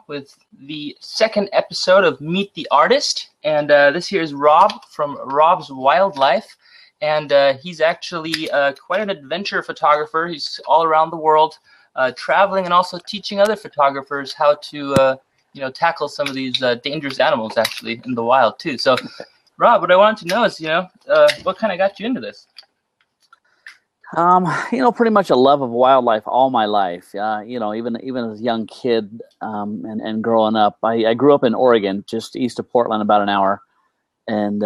with the second episode of Meet the Artist, and this here is Rob from Rob's Wildlife, and he's actually quite an adventure photographer. He's all around the world, traveling and also teaching other photographers how to tackle some of these dangerous animals actually in the wild too. So, Rob, what I wanted to know is, what kind of got you into this? Pretty much a love of wildlife all my life. Even as a young kid, and growing up, I grew up in Oregon, just east of Portland, about an hour, and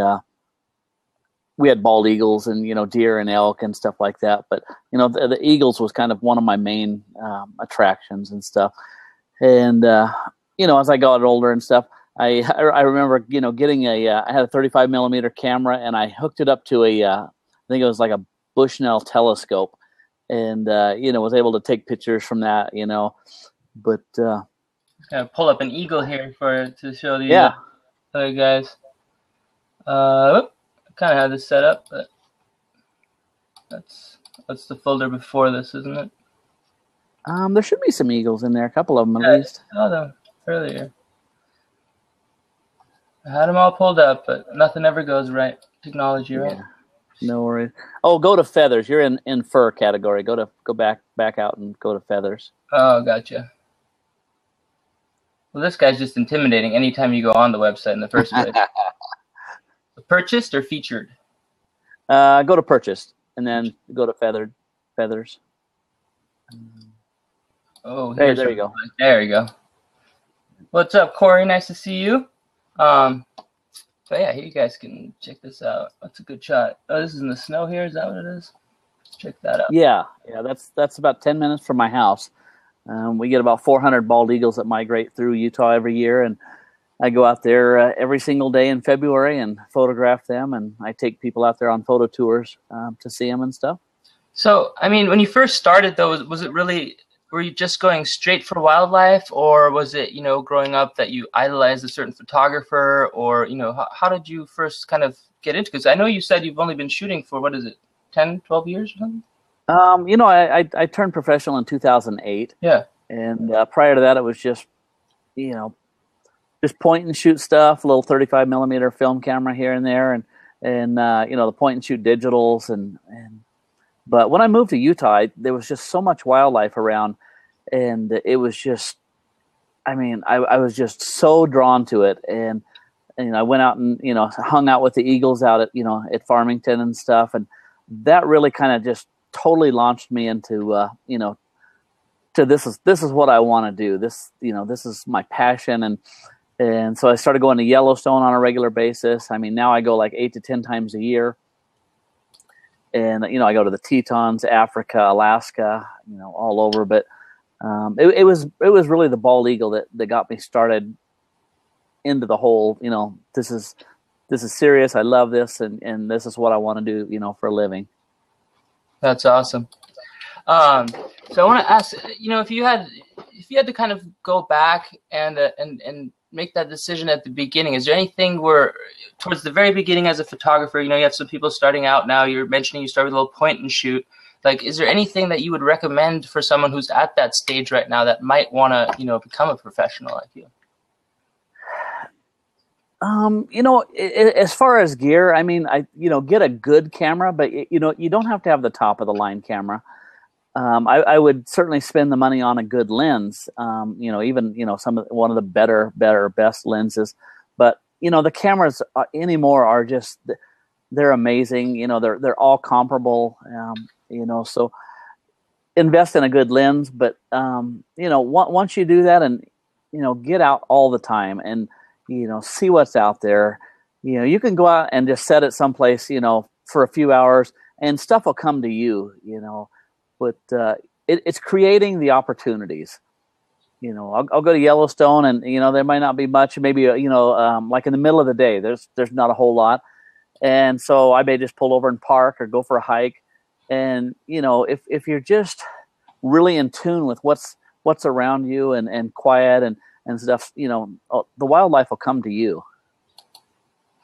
we had bald eagles and deer and elk and stuff like that. But the eagles was kind of one of my main attractions and stuff. And as I got older and stuff, I remember getting I had a 35 millimeter camera, and I hooked it up to I think it was like a Bushnell telescope, and was able to take pictures from that, but kind of pull up an eagle here to show the other guys. I kind of have this set up, but that's the folder before this, isn't it? There should be some eagles in there, a couple of them at least. I saw them earlier. I had them all pulled up, but nothing ever goes right. Technology, right? Yeah. No worries. Oh, go to feathers. You're in fur category. Go back out and go to feathers. Oh, gotcha. Well, this guy's just intimidating anytime you go on the website in the first place. Purchased or featured? Go to purchased, and then go to feathers. Oh, there you go. There you go. What's up, Corey? Nice to see you. So yeah, here you guys can check this out. That's a good shot. Oh, this is in the snow here. Is that what it is? Let's check that out. Yeah. That's about 10 minutes from my house. We get about 400 bald eagles that migrate through Utah every year, and I go out there every single day in February and photograph them, and I take people out there on photo tours to see them and stuff. So, I mean, when you first started, though, was it really? Were you just going straight for wildlife, or was it, growing up that you idolized a certain photographer, or, how did you first kind of get into it? Because I know you said you've only been shooting for, 10, 12 years or something? I turned professional in 2008. Yeah. And prior to that, it was just, just point and shoot stuff, a little 35 millimeter film camera here and there, and the point and shoot digitals But when I moved to Utah, there was just so much wildlife around, and it was just, I was just so drawn to it. And I went out and, hung out with the eagles out at Farmington and stuff. And that really kind of just totally launched me into, to this is what I want to do. This is my passion. And so I started going to Yellowstone on a regular basis. Now I go like 8 to 10 times a year. And, I go to the Tetons, Africa, Alaska, all over. But it was really the bald eagle that got me started into the whole, this is serious. I love this. And this is what I want to do, for a living. That's awesome. So I want to ask, if you had to kind of go back and make that decision at the beginning, is there anything where towards the very beginning as a photographer, you have some people starting out now, you're mentioning you start with a little point and shoot, like, is there anything that you would recommend for someone who's at that stage right now that might want to, become a professional like you? As far as gear, get a good camera, but you don't have to have the top of the line camera. I would certainly spend the money on a good lens, even one of the best lenses. But the cameras anymore are just, they're amazing. They're all comparable. So invest in a good lens. But once you do that, and get out all the time and see what's out there. You can go out and just set it someplace for a few hours, and stuff will come to you. But it's creating the opportunities. I'll go to Yellowstone, and there might not be much. Maybe like in the middle of the day, there's not a whole lot, and so I may just pull over and park or go for a hike. And if you're just really in tune with what's around you and quiet and stuff, the wildlife will come to you.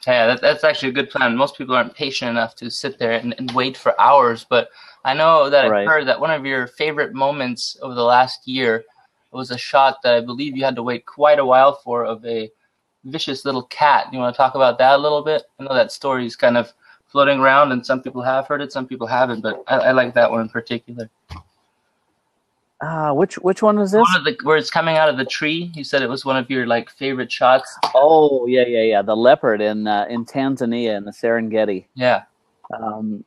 Yeah, that's actually a good plan. Most people aren't patient enough to sit there and wait for hours. But I know that I've heard that one of your favorite moments over the last year was a shot that I believe you had to wait quite a while for, of a vicious little cat. You want to talk about that a little bit? I know that story is kind of floating around, and some people have heard it, some people haven't, but I like that one in particular. Which one was this? One of the where it's coming out of the tree. You said it was one of your like favorite shots. Oh yeah. The leopard in Tanzania in the Serengeti. Yeah.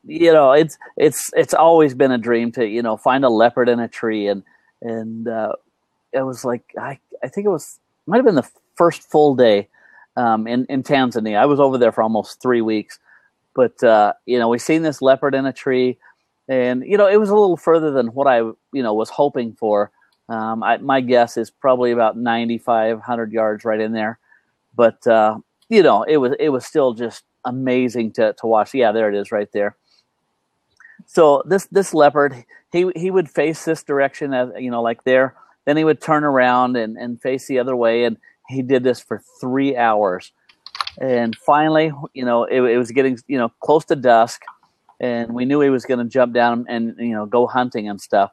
You know, it's always been a dream to, you know, find a leopard in a tree, and it was like I think might have been the first full day in Tanzania. I was over there for almost 3 weeks, but you know, we seen this leopard in a tree, and you know, it was a little further than what I, you know, was hoping for. My guess is probably about 9,500 yards right in there, but you know, it was still just amazing to watch. Yeah, there it is right there. So this leopard, he would face this direction, as you know, like there. Then he would turn around and face the other way, and he did this for 3 hours. And finally, you know, it was getting, you know, close to dusk, and we knew he was going to jump down and, you know, go hunting and stuff.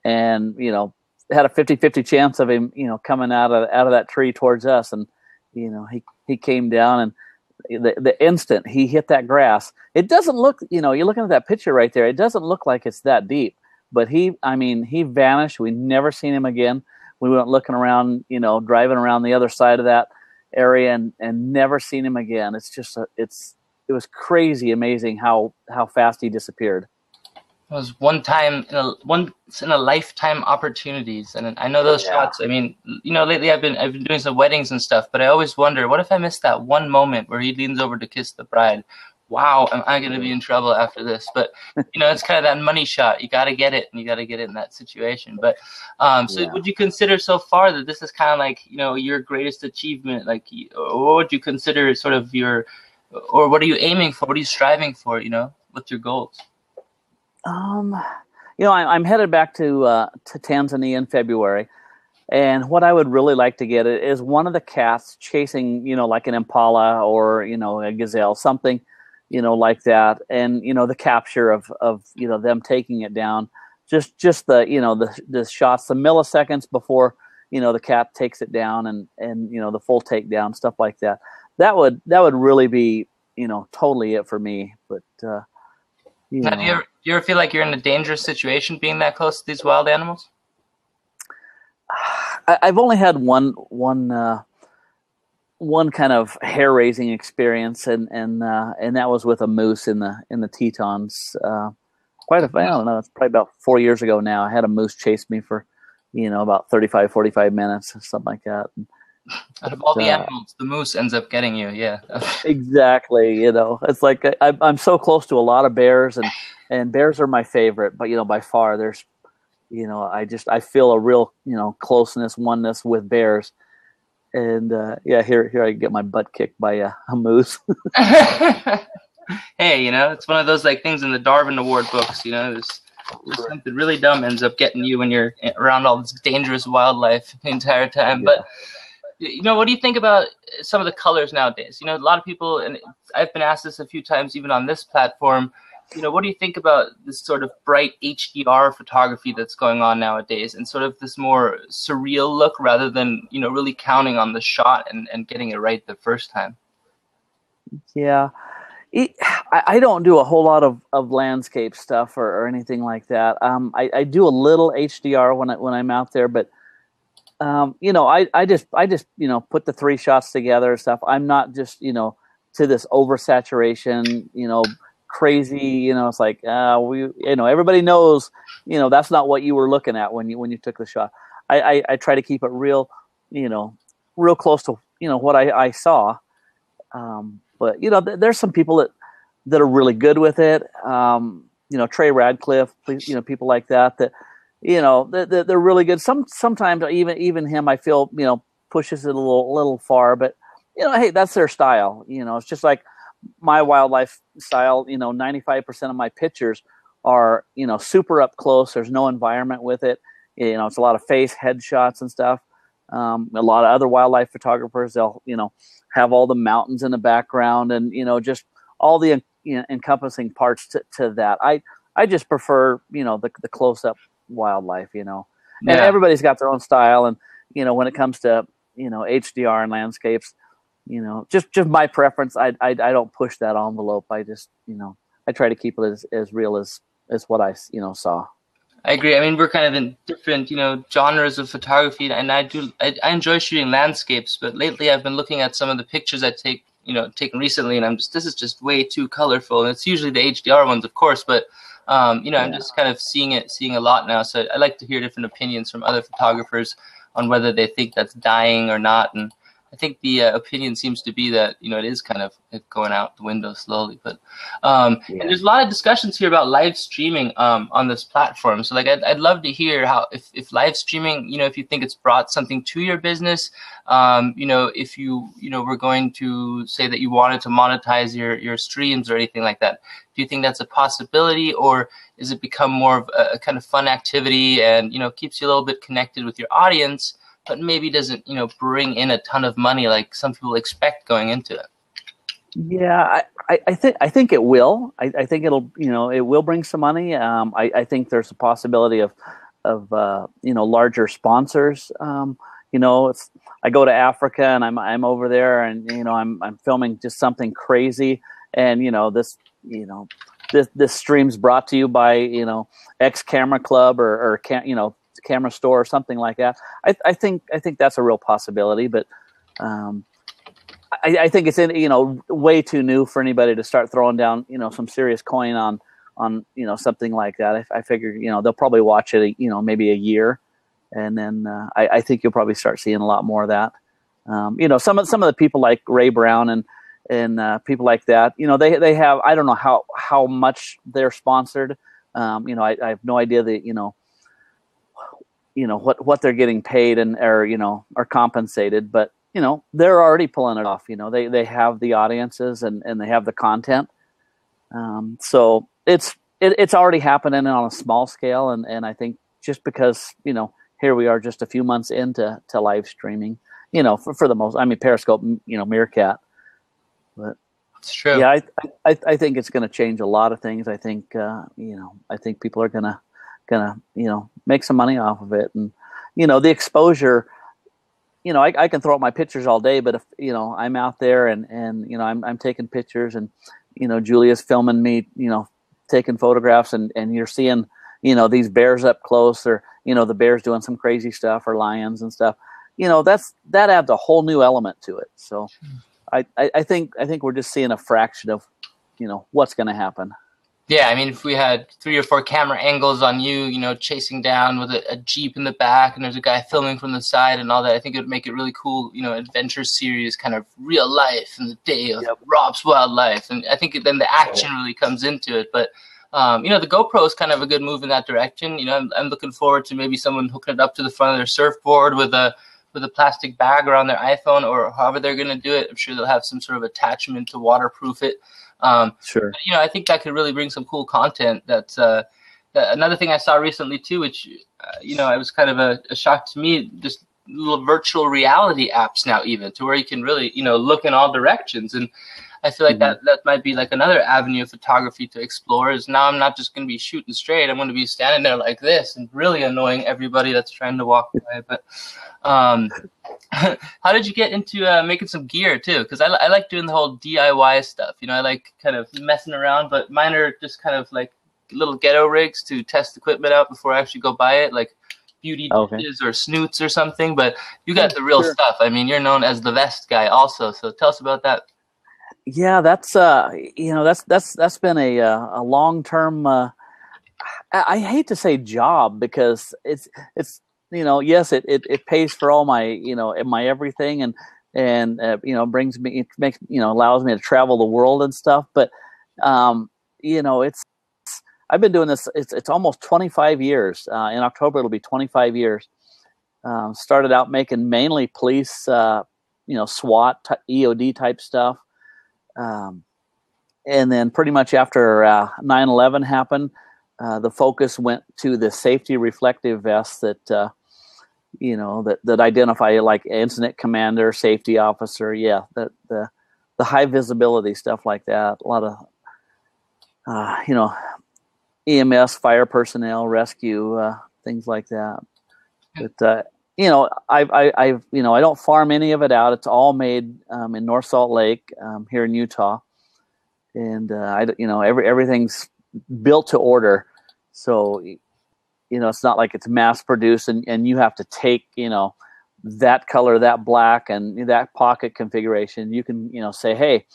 And, you know, had a 50-50 chance of him, you know, coming out of that tree towards us. And, you know, he came down, and the instant he hit that grass, it doesn't look, you know, you're looking at that picture right there, it doesn't look like it's that deep. But he vanished. We never seen him again. We went looking around, you know, driving around the other side of that area, and never seen him again. It's just it was crazy, amazing how fast he disappeared. It was once in a lifetime opportunities, and I know those shots. I mean, you know, lately I've been doing some weddings and stuff, but I always wonder, what if I missed that one moment where he leans over to kiss the bride? Wow, am I going to be in trouble after this? But, you know, it's kind of that money shot. You got to get it, and you got to get it in that situation. But so would you consider so far that this is kind of like, you know, your greatest achievement? Like, or what would you consider sort of or what are you aiming for? What are you striving for, you know? What's your goals? You know, I'm headed back to Tanzania in February. And what I would really like to get is one of the cats chasing, you know, like an impala or, you know, a gazelle, something, you know, like that. And, you know, the capture of you know, them taking it down, just the, you know, the shots, the milliseconds before, you know, the cat takes it down, and, you know, the full takedown, stuff like that. That would really be, you know, totally it for me. But, you know. Do you ever feel like you're in a dangerous situation being that close to these wild animals? I've only had one kind of hair-raising experience, and that was with a moose in the Tetons. I don't know, it's probably about 4 years ago now. I had a moose chase me for, you know, about 45 minutes, something like that. Out of all the animals, the moose ends up getting you. Yeah. Exactly. You know, it's like I'm so close to a lot of bears, and bears are my favorite, but, you know, by far there's, you know, I feel a real, you know, closeness, oneness with bears. And yeah, here I get my butt kicked by a moose. Hey, you know, it's one of those like things in the Darwin Award books. You know, there's something really dumb ends up getting you when you're around all this dangerous wildlife the entire time. Yeah. But you know, what do you think about some of the colors nowadays? You know, a lot of people, and I've been asked this a few times, even on this platform. You know, what do you think about this sort of bright HDR photography that's going on nowadays, and sort of this more surreal look rather than, you know, really counting on the shot and getting it right the first time? Yeah. I don't do a whole lot of landscape stuff or anything like that. I do a little HDR when I'm out there, but you know, I just you know, put the 3 shots together and stuff. I'm not just, you know, to this oversaturation, you know, crazy, you know, it's like you know, everybody knows, you know, that's not what you were looking at when you took the shot. I try to keep it real, you know, real close to, you know, what I saw. But you know, there's some people that are really good with it. You know, Trey Radcliffe, you know, people like that you know, they're really good. Sometimes even him, I feel, you know, pushes it a little far, but you know, hey, that's their style. You know, it's just like my wildlife style. You know, 95% of my pictures are, you know, super up close. There's no environment with it. You know, it's a lot of face headshots and stuff. A lot of other wildlife photographers, they'll, you know, have all the mountains in the background, and, you know, just all the, you know, encompassing parts to that. I just prefer, you know, the close up wildlife, you know. And Yeah. everybody's got their own style. And, you know, when it comes to, you know, HDR and landscapes, you know, just my preference, I don't push that envelope. I just, you know, I try to keep it as real as what I, you know, saw. I agree. I mean, we're kind of in different, you know, genres of photography, and I enjoy shooting landscapes, but lately I've been looking at some of the pictures I taken recently, and this is just way too colorful. And it's usually the HDR ones, of course, but you know, I'm just kind of seeing a lot now. So I like to hear different opinions from other photographers on whether they think that's dying or not. And I think the opinion seems to be that, you know, it is kind of going out the window slowly. But and there's a lot of discussions here about live streaming on this platform. So like I'd love to hear how if live streaming, you know, if you think it's brought something to your business, you know, if you were going to say that you wanted to monetize your streams or anything like that. Do you think that's a possibility, or is it become more of a kind of fun activity and, you know, keeps you a little bit connected with your audience, but maybe doesn't, you know, bring in a ton of money like some people expect going into it? Yeah, I think it will. I think it'll, you know, it will bring some money. I think there's a possibility of you know, larger sponsors. You know, if I go to Africa and I'm over there and, you know, I'm filming just something crazy, and, you know, this stream's brought to you by, you know, X Camera Club or you know, Camera Store or something like that. I think that's a real possibility, but I think it's you know, way too new for anybody to start throwing down, you know, some serious coin on you know, something like that. I figure, you know, they'll probably watch it, you know, maybe a year, and then I think you'll probably start seeing a lot more of that. You know, some of the people like Ray Brown and people like that, you know, they have, I don't know how much they're sponsored. You know, I have no idea that, you know, what they're getting paid or, you know, are compensated, but, you know, they're already pulling it off. You know, they have the audiences and they have the content. So it's already happening on a small scale. And I think just because, you know, here we are just a few months into live streaming, you know, for the most, I mean, Periscope, you know, Meerkat, but it's true. Yeah, I think it's going to change a lot of things. I think, you know, I think people are gonna, you know, make some money off of it. And, you know, the exposure, you know, I can throw up my pictures all day, but if, you know, I'm out there and, you know, I'm taking pictures and, you know, Julia's filming me, you know, taking photographs and you're seeing, you know, these bears up close, or, you know, the bears doing some crazy stuff, or lions and stuff, you know, that adds a whole new element to it. So I think we're just seeing a fraction of, you know, what's going to happen. Yeah, I mean, if we had 3 or 4 camera angles on you, you know, chasing down with a Jeep in the back, and there's a guy filming from the side and all that, I think it would make it really cool, you know, adventure series, kind of real life in the day of Rob's Wildlife. And I think then the action really comes into it. But, you know, the GoPro is kind of a good move in that direction. You know, I'm looking forward to maybe someone hooking it up to the front of their surfboard with a plastic bag or on their iPhone, or however they're going to do it. I'm sure they'll have some sort of attachment to waterproof it. Sure. But, you know, I think that could really bring some cool content. That's another thing I saw recently too, which, you know, it was kind of a shock to me, just little virtual reality apps now, even to where you can really, you know, look in all directions. And I feel like that might be like another avenue of photography to explore, is now I'm not just going to be shooting straight. I'm going to be standing there like this and really annoying everybody that's trying to walk by. But how did you get into making some gear too? Because I like doing the whole DIY stuff. You know, I like kind of messing around, but mine are just kind of like little ghetto rigs to test equipment out before I actually go buy it, like beauty dishes or snoots or something. But you got the real stuff. I mean, you're known as the vest guy also. So tell us about that. Yeah, that's you know, that's been a long-term, I hate to say job, because it's you know, yes, it pays for all my, you know, my everything, and you know, allows me to travel the world and stuff. But you know, I've been doing this. It's almost 25 years. In October it'll be 25 years. Started out making mainly police, you know, SWAT, EOD type stuff. And then pretty much after 9/11 happened, the focus went to the safety reflective vests that, you know, that identify like incident commander, safety officer. Yeah, the high visibility stuff like that. A lot of, you know, EMS, fire personnel, rescue, things like that. But you know, I've you know, I don't farm any of it out. It's all made in North Salt Lake here in Utah, and you know, everything's built to order. So you know, it's not like it's mass produced and you have to take, you know, that color, that black, and that pocket configuration. You can, you know, say, hey,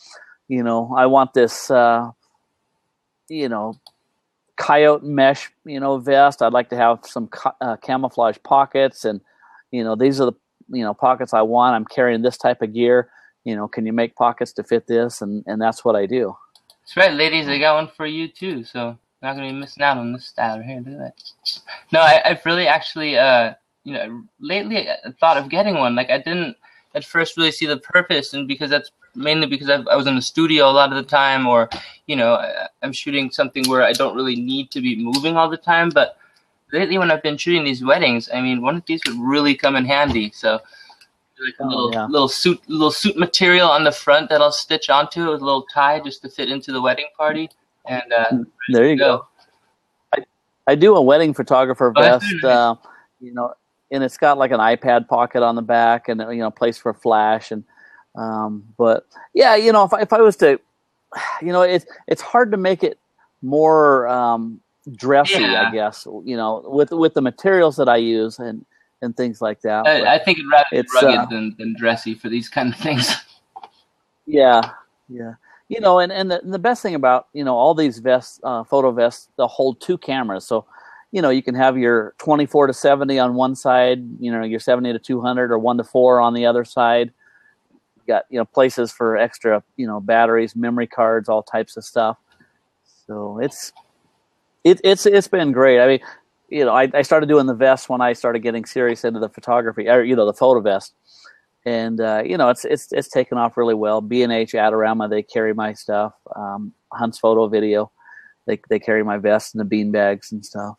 you know, I want this, you know, coyote mesh, you know, vest. I'd like to have some camouflage pockets, and you know, these are the, you know, pockets I want. I'm carrying this type of gear. You know, can you make pockets to fit this? And that's what I do. That's right, ladies. I got one for you too. So not gonna be missing out on this style right here. Look at that. No, I've really actually, you know, lately I thought of getting one. Like I didn't at first really see the purpose, and because that's mainly because I was in the studio a lot of the time, or you know, I'm shooting something where I don't really need to be moving all the time. But lately, when I've been shooting these weddings, I mean, one of these would really come in handy. So like a little suit material on the front that I'll stitch onto it with a little tie just to fit into the wedding party. And there you go. I do a wedding photographer vest, you know, and it's got like an iPad pocket on the back, and you know, place for a flash. And but yeah, you know, if I was to, you know, it's hard to make it more dressy, I guess, you know, with the materials that I use and things like that. I think it'd rather be rugged than dressy for these kind of things. Yeah. You know, and the best thing about, you know, all these vests, photo vests, they'll hold two cameras. So, you know, you can have your 24 to 70 on one side, you know, your 70 to 200 or 1 to 4 on the other side. You got, you know, places for extra, you know, batteries, memory cards, all types of stuff. So it's been great. I mean, you know, I started doing the vest when I started getting serious into the photography, or, you know, the photo vest. And, you know, it's taken off really well. B&H, Adorama, they carry my stuff. Hunt's Photo Video, they carry my vest and the bean bags and stuff.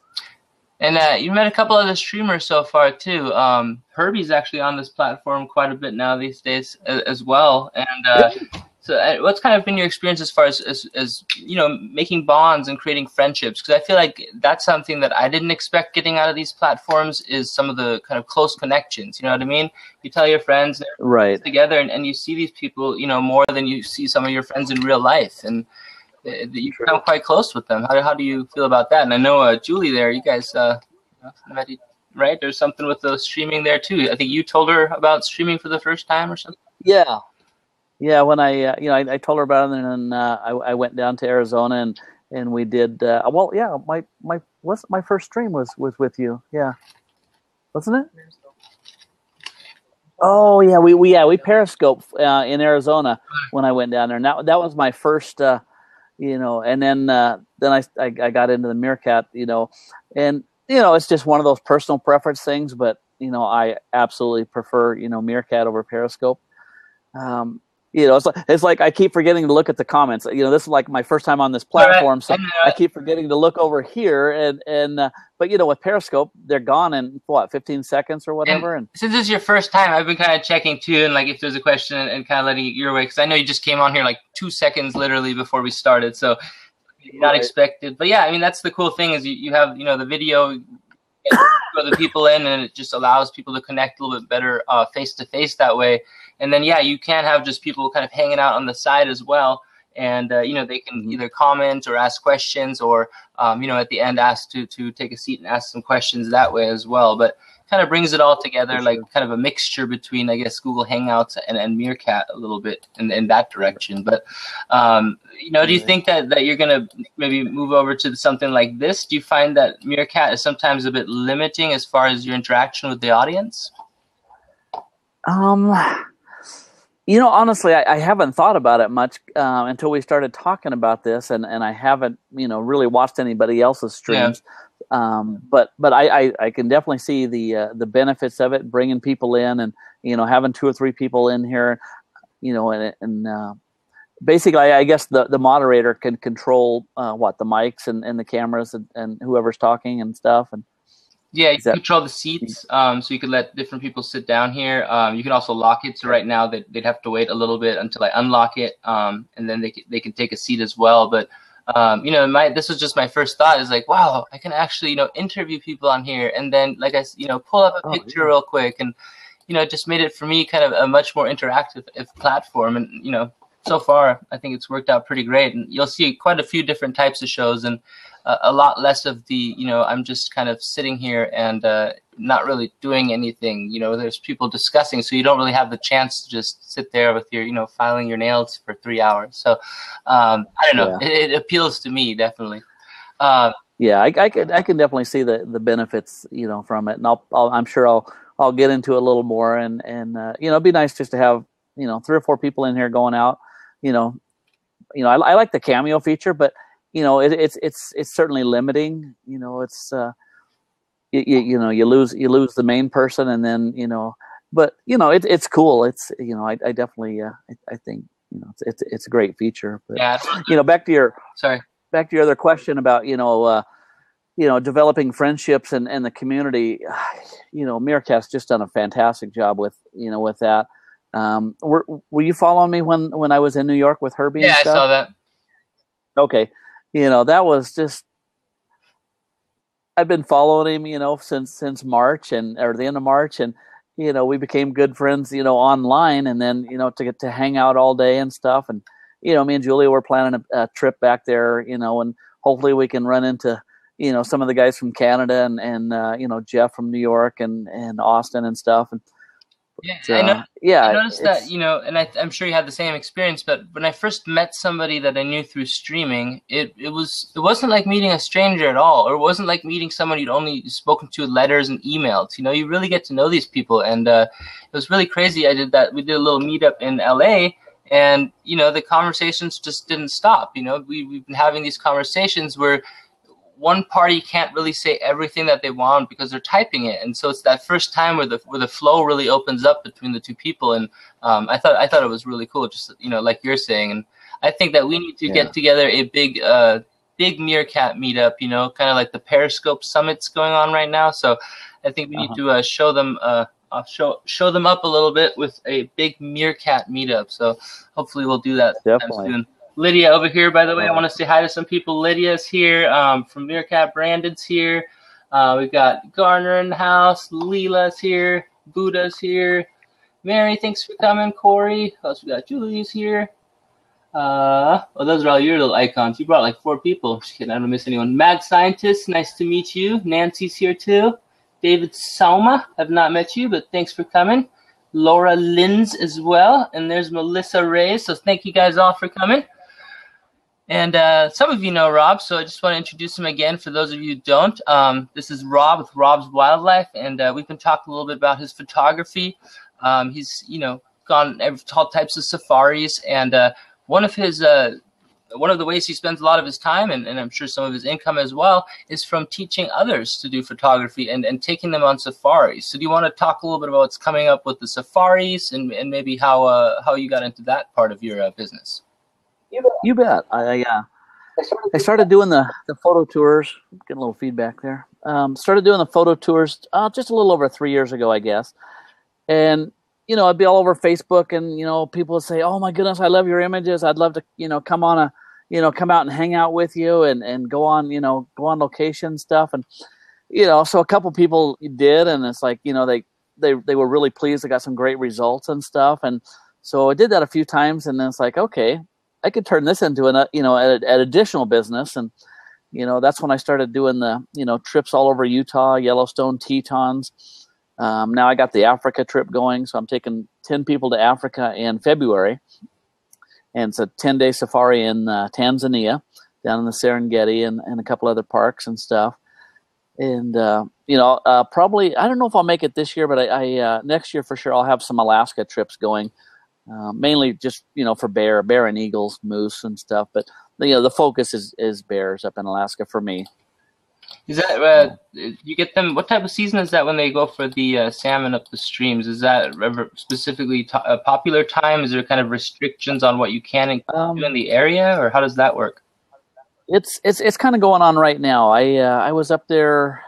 And you met a couple other streamers so far, too. Herbie's actually on this platform quite a bit now these days as well. And so what's kind of been your experience as far as you know, making bonds and creating friendships? Because I feel like that's something that I didn't expect getting out of these platforms, is some of the kind of close connections. You know what I mean? You tell your friends right together, and you see these people, you know, more than you see some of your friends in real life. And you become quite close with them. How do you feel about that? And I know Julie there, you guys, right? There's something with the streaming there too. I think you told her about streaming for the first time or something. Yeah. When I you know, I told her about it, and then I went down to Arizona and we did. Well, yeah, my first stream was with you. Yeah, wasn't it? Oh yeah, we Periscope in Arizona when I went down there. Now that was my first. You know, and then I got into the Meerkat, you know, and you know, it's just one of those personal preference things, but you know, I absolutely prefer, you know, Meerkat over Periscope. You know, it's like I keep forgetting to look at the comments. You know, this is like my first time on this platform, so I keep forgetting to look over here. And but you know, with Periscope, they're gone in what, 15 seconds or whatever. And since this is your first time, I've been kind of checking too, and like if there's a question and kind of letting it your way, because I know you just came on here like 2 seconds literally before we started, so not expected. But yeah, I mean, that's the cool thing is you have, you know, the video. Get the people in, and it just allows people to connect a little bit better face to face that way. And then yeah, you can have just people kind of hanging out on the side as well, and you know, they can either comment or ask questions, or you know, at the end ask to take a seat and ask some questions that way as well. But kind of brings it all together, like kind of a mixture between, I guess, Google Hangouts and Meerkat a little bit in that direction. But you know, do you think that you're gonna maybe move over to something like this? Do you find that Meerkat is sometimes a bit limiting as far as your interaction with the audience? You know, honestly, I haven't thought about it much until we started talking about this, and I haven't, you know, really watched anybody else's streams. Yeah. But I can definitely see the benefits of it, bringing people in, and you know, having 2 or 3 people in here, you know, and basically, I guess the moderator can control the mics and the cameras and whoever's talking and stuff. And yeah, you can control the seats, so you can let different people sit down here. You can also lock it, so right now they'd have to wait a little bit until I unlock it, and then they can take a seat as well. But This was just my first thought, is like, wow, I can actually, interview people on here, and then like pull up a picture real quick, and it just made it for me kind of a much more interactive platform. And so far I think it's worked out pretty great, and you'll see quite a few different types of shows, and a lot less of the I'm just kind of sitting here and not really doing anything. There's people discussing, so you don't really have the chance to just sit there with your filing your nails for 3 hours. So I don't know, it appeals to me definitely. Yeah, I can definitely see the benefits from it, and I'm sure I'll get into it a little more, and it'd be nice just to have 3 or 4 people in here going out. I like the cameo feature, but it's certainly limiting. It's you lose the main person, and then but it's cool. It's I definitely I think it's a great feature. But yeah. Back to your other question about developing friendships and the community. Meerkat's just done a fantastic job with with that. Were you following me when I was in New York with Herbie? Yeah, and stuff? I saw that. Okay, that was just. I've been following him, since March or the end of March, and we became good friends, online, and then to get to hang out all day and stuff, and me and Julia were planning a trip back there, and hopefully we can run into some of the guys from Canada and Jeff from New York and Austin and stuff. And I noticed that, and I'm sure you had the same experience, but when I first met somebody that I knew through streaming, it wasn't like meeting a stranger at all, or it wasn't like meeting someone you'd only spoken to in letters and emails. You really get to know these people, and it was really crazy. We did a little meetup in LA, and the conversations just didn't stop. We've been having these conversations where one party can't really say everything that they want because they're typing it, and so it's that first time where the flow really opens up between the two people. And I thought it was really cool, just like you're saying. And I think that we need to get together a big Meerkat meetup, kind of like the Periscope summits going on right now. So I think we need to show them show them up a little bit with a big Meerkat meetup. So hopefully we'll do that soon. Lydia over here, by the way, I want to say hi to some people. Lydia's here from Meerkat. Brandon's here. We've got Garner in the house. Leela's here. Buddha's here. Mary, thanks for coming. Corey. Who else we got? Julie's here. Those are all your little icons. You brought like 4 people. Just kidding, I don't miss anyone. Mad Scientist, nice to meet you. Nancy's here too. David Sauma, have not met you, but thanks for coming. Laura Linz as well. And there's Melissa Ray. So thank you guys all for coming. And some of you know Rob, so I just want to introduce him again for those of you who don't. This is Rob with Rob's Wildlife, and we've been talking a little bit about his photography. He's gone all types of safaris, and one of the ways he spends a lot of his time, and I'm sure some of his income as well, is from teaching others to do photography and taking them on safaris. So do you want to talk a little bit about what's coming up with the safaris and maybe how you got into that part of your business? You bet. I started doing the photo tours. Getting a little feedback there. Started doing the photo tours just a little over 3 years ago, I guess. And I'd be all over Facebook, and people would say, "Oh my goodness, I love your images. I'd love to come on come out and hang out with you and go on location stuff." And so a couple people did, and it's like they were really pleased. They got some great results and stuff. And so I did that a few times, and then it's like, okay, I could turn this into an additional business. And that's when I started doing the trips all over Utah, Yellowstone, Tetons. Now I got the Africa trip going, so I'm taking 10 people to Africa in February, and it's a 10-day safari in Tanzania, down in the Serengeti and a couple other parks and stuff. And probably, I don't know if I'll make it this year, but I next year for sure I'll have some Alaska trips going. Mainly just, for bear and eagles, moose and stuff. But, the focus is bears up in Alaska for me. Is that, you get them, what type of season is that when they go for the salmon up the streams? Is that specifically a popular time? Is there kind of restrictions on what you can do in the area, or how does that work? It's kind of going on right now. I was up there,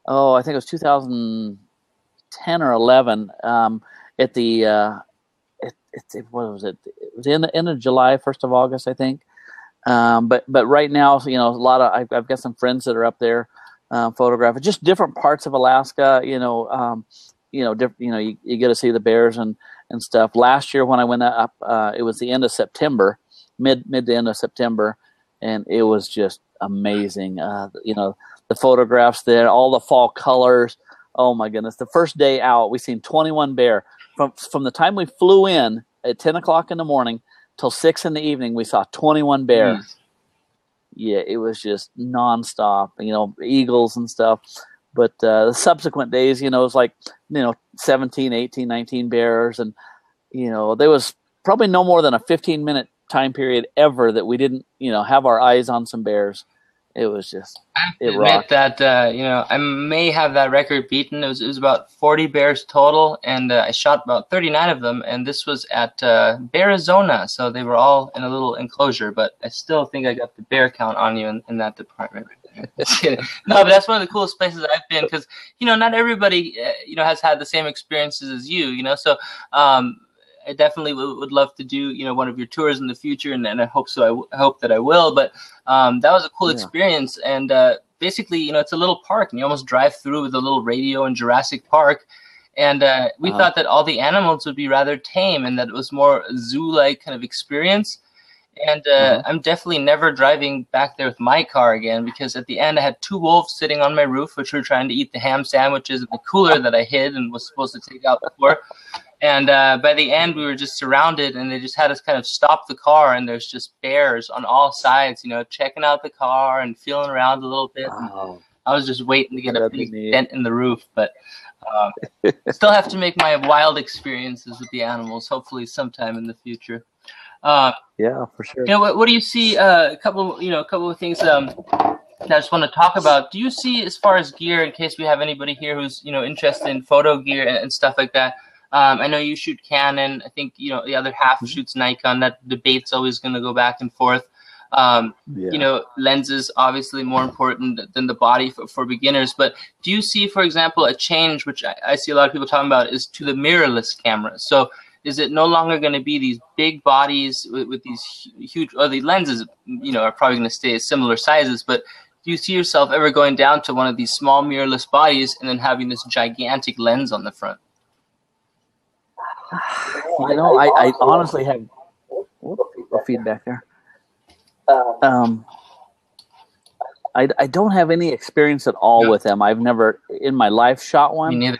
I think it was 2010 or 11 at the... what was it? It was in the end of July, 1st of August, I think. But right now, a lot of I've got some friends that are up there photographing just different parts of Alaska. You get to see the bears and stuff. Last year when I went up, it was the end of September, mid to end of September, and it was just amazing. The photographs there, all the fall colors. Oh my goodness! The first day out, we seen 21 bear from the time we flew in at 10 o'clock in the morning till 6 in the evening. We saw 21 bear. Jeez. Yeah, it was just nonstop. Eagles and stuff. But the subsequent days, it was like 17, 18, 19 bears, and there was probably no more than a 15-minute time period ever that we didn't have our eyes on some bears. It was just, I have to it admit rocked. that I may have that record beaten. It was about 40 bears total, and I shot about 39 of them. And this was at Arizona, so they were all in a little enclosure. But I still think I got the bear count on you in that department. No, but that's one of the coolest places I've been because not everybody has had the same experiences as you. So. I definitely would love to do, one of your tours in the future, and I hope so. I hope that I will. But that was a cool experience, and basically, it's a little park, and you almost drive through with a little radio in Jurassic Park. And we thought that all the animals would be rather tame, and that it was more zoo-like kind of experience. And I'm definitely never driving back there with my car again, because at the end I had 2 wolves sitting on my roof, which were trying to eat the ham sandwiches in the cooler that I hid and was supposed to take out before. And by the end, we were just surrounded, and they just had us kind of stop the car, and there's just bears on all sides, checking out the car and feeling around a little bit. Wow. I was just waiting to get a big dent in the roof, but still have to make my wild experiences with the animals, hopefully sometime in the future. Yeah, for sure. What do you see? A couple of things that I just want to talk about. Do you see, as far as gear, in case we have anybody here who's interested in photo gear and stuff like that? I know you shoot Canon. I think the other half shoots Nikon. That debate's always going to go back and forth. Lenses obviously more important than the body for beginners. But do you see, for example, a change, which I see a lot of people talking about, is to the mirrorless cameras? So is it no longer going to be these big bodies with these huge, or the lenses, are probably going to stay at similar sizes, but do you see yourself ever going down to one of these small mirrorless bodies and then having this gigantic lens on the front? I honestly have feedback there. I don't have any experience at all with them. I've never in my life shot one. Me neither.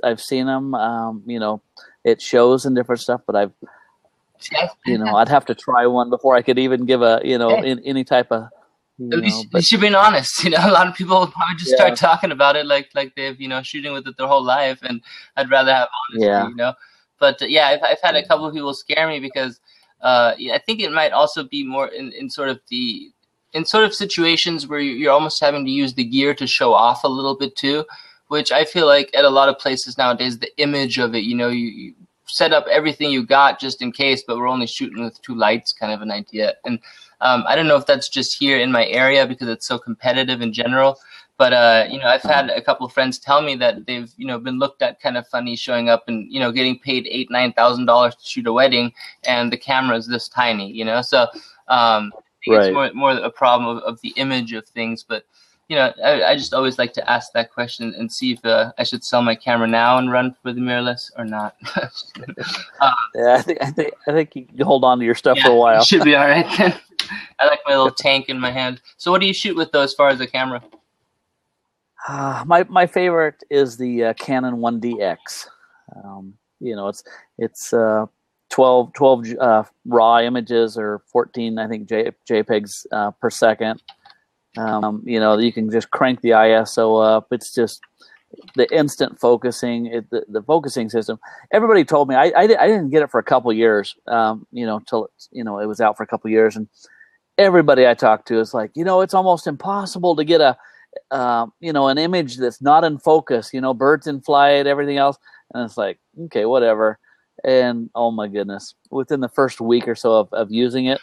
I've seen them. It shows and different stuff, but I'd have to try one before I could even give any type of. At least you've been honest. A lot of people will probably just start talking about it like they've shooting with it their whole life, and I'd rather have honesty. But I've had a couple of people scare me because I think it might also be more in sort of situations where you're almost having to use the gear to show off a little bit too, which I feel like at a lot of places nowadays, the image of it, you set up everything you got just in case, but we're only shooting with 2 lights kind of an idea. And I don't know if that's just here in my area because it's so competitive in general, but I've had a couple of friends tell me that they've been looked at kind of funny showing up and getting paid $8,000-9,000 to shoot a wedding, and the camera is this tiny. So I think it's more a problem of the image of things. But I just always like to ask that question and see if I should sell my camera now and run for the mirrorless or not. I think you can hold on to your stuff for a while. Should be all right then. I like my little tank in my hand. So what do you shoot with though, as far as the camera? My favorite is the Canon 1DX. It's 12 raw images or 14 I think JPEGs per second. You can just crank the ISO up. It's just the instant focusing, the focusing system. Everybody told me I didn't get it for a couple years, till it was out for a couple years, and everybody I talked to is like, it's almost impossible to get an image that's not in focus. Birds in flight, everything else, and it's like, okay, whatever. And oh my goodness, within the first week or so of using it.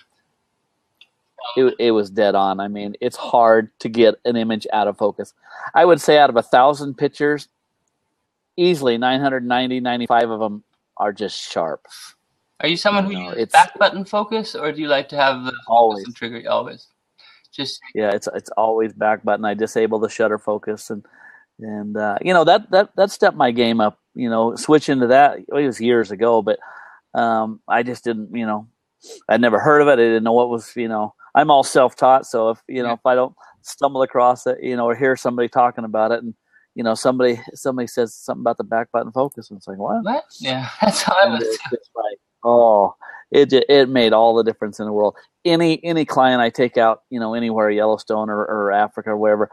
It was dead on. I mean, it's hard to get an image out of focus. I would say out of 1,000 pictures, easily 990, 95 of them are just sharp. Are you someone who You know, uses it's back button focus, or do you like to have the focus always, and trigger? Always. Just yeah, it's always back button. I disable the shutter focus, and you know, that stepped my game up. You know, switching to that, it was years ago, but I just didn't, you know, I'd never heard of it. I didn't know what was, you know, I'm all self-taught. So if, you know, yeah. if I don't stumble across it, you know, or hear somebody talking about it, and, you know, somebody says something about the back button focus, and it's like, what? What? Yeah, that's how I And was. it's just like, oh, it made all the difference in the world. Any client I take out, you know, anywhere, Yellowstone or Africa or wherever,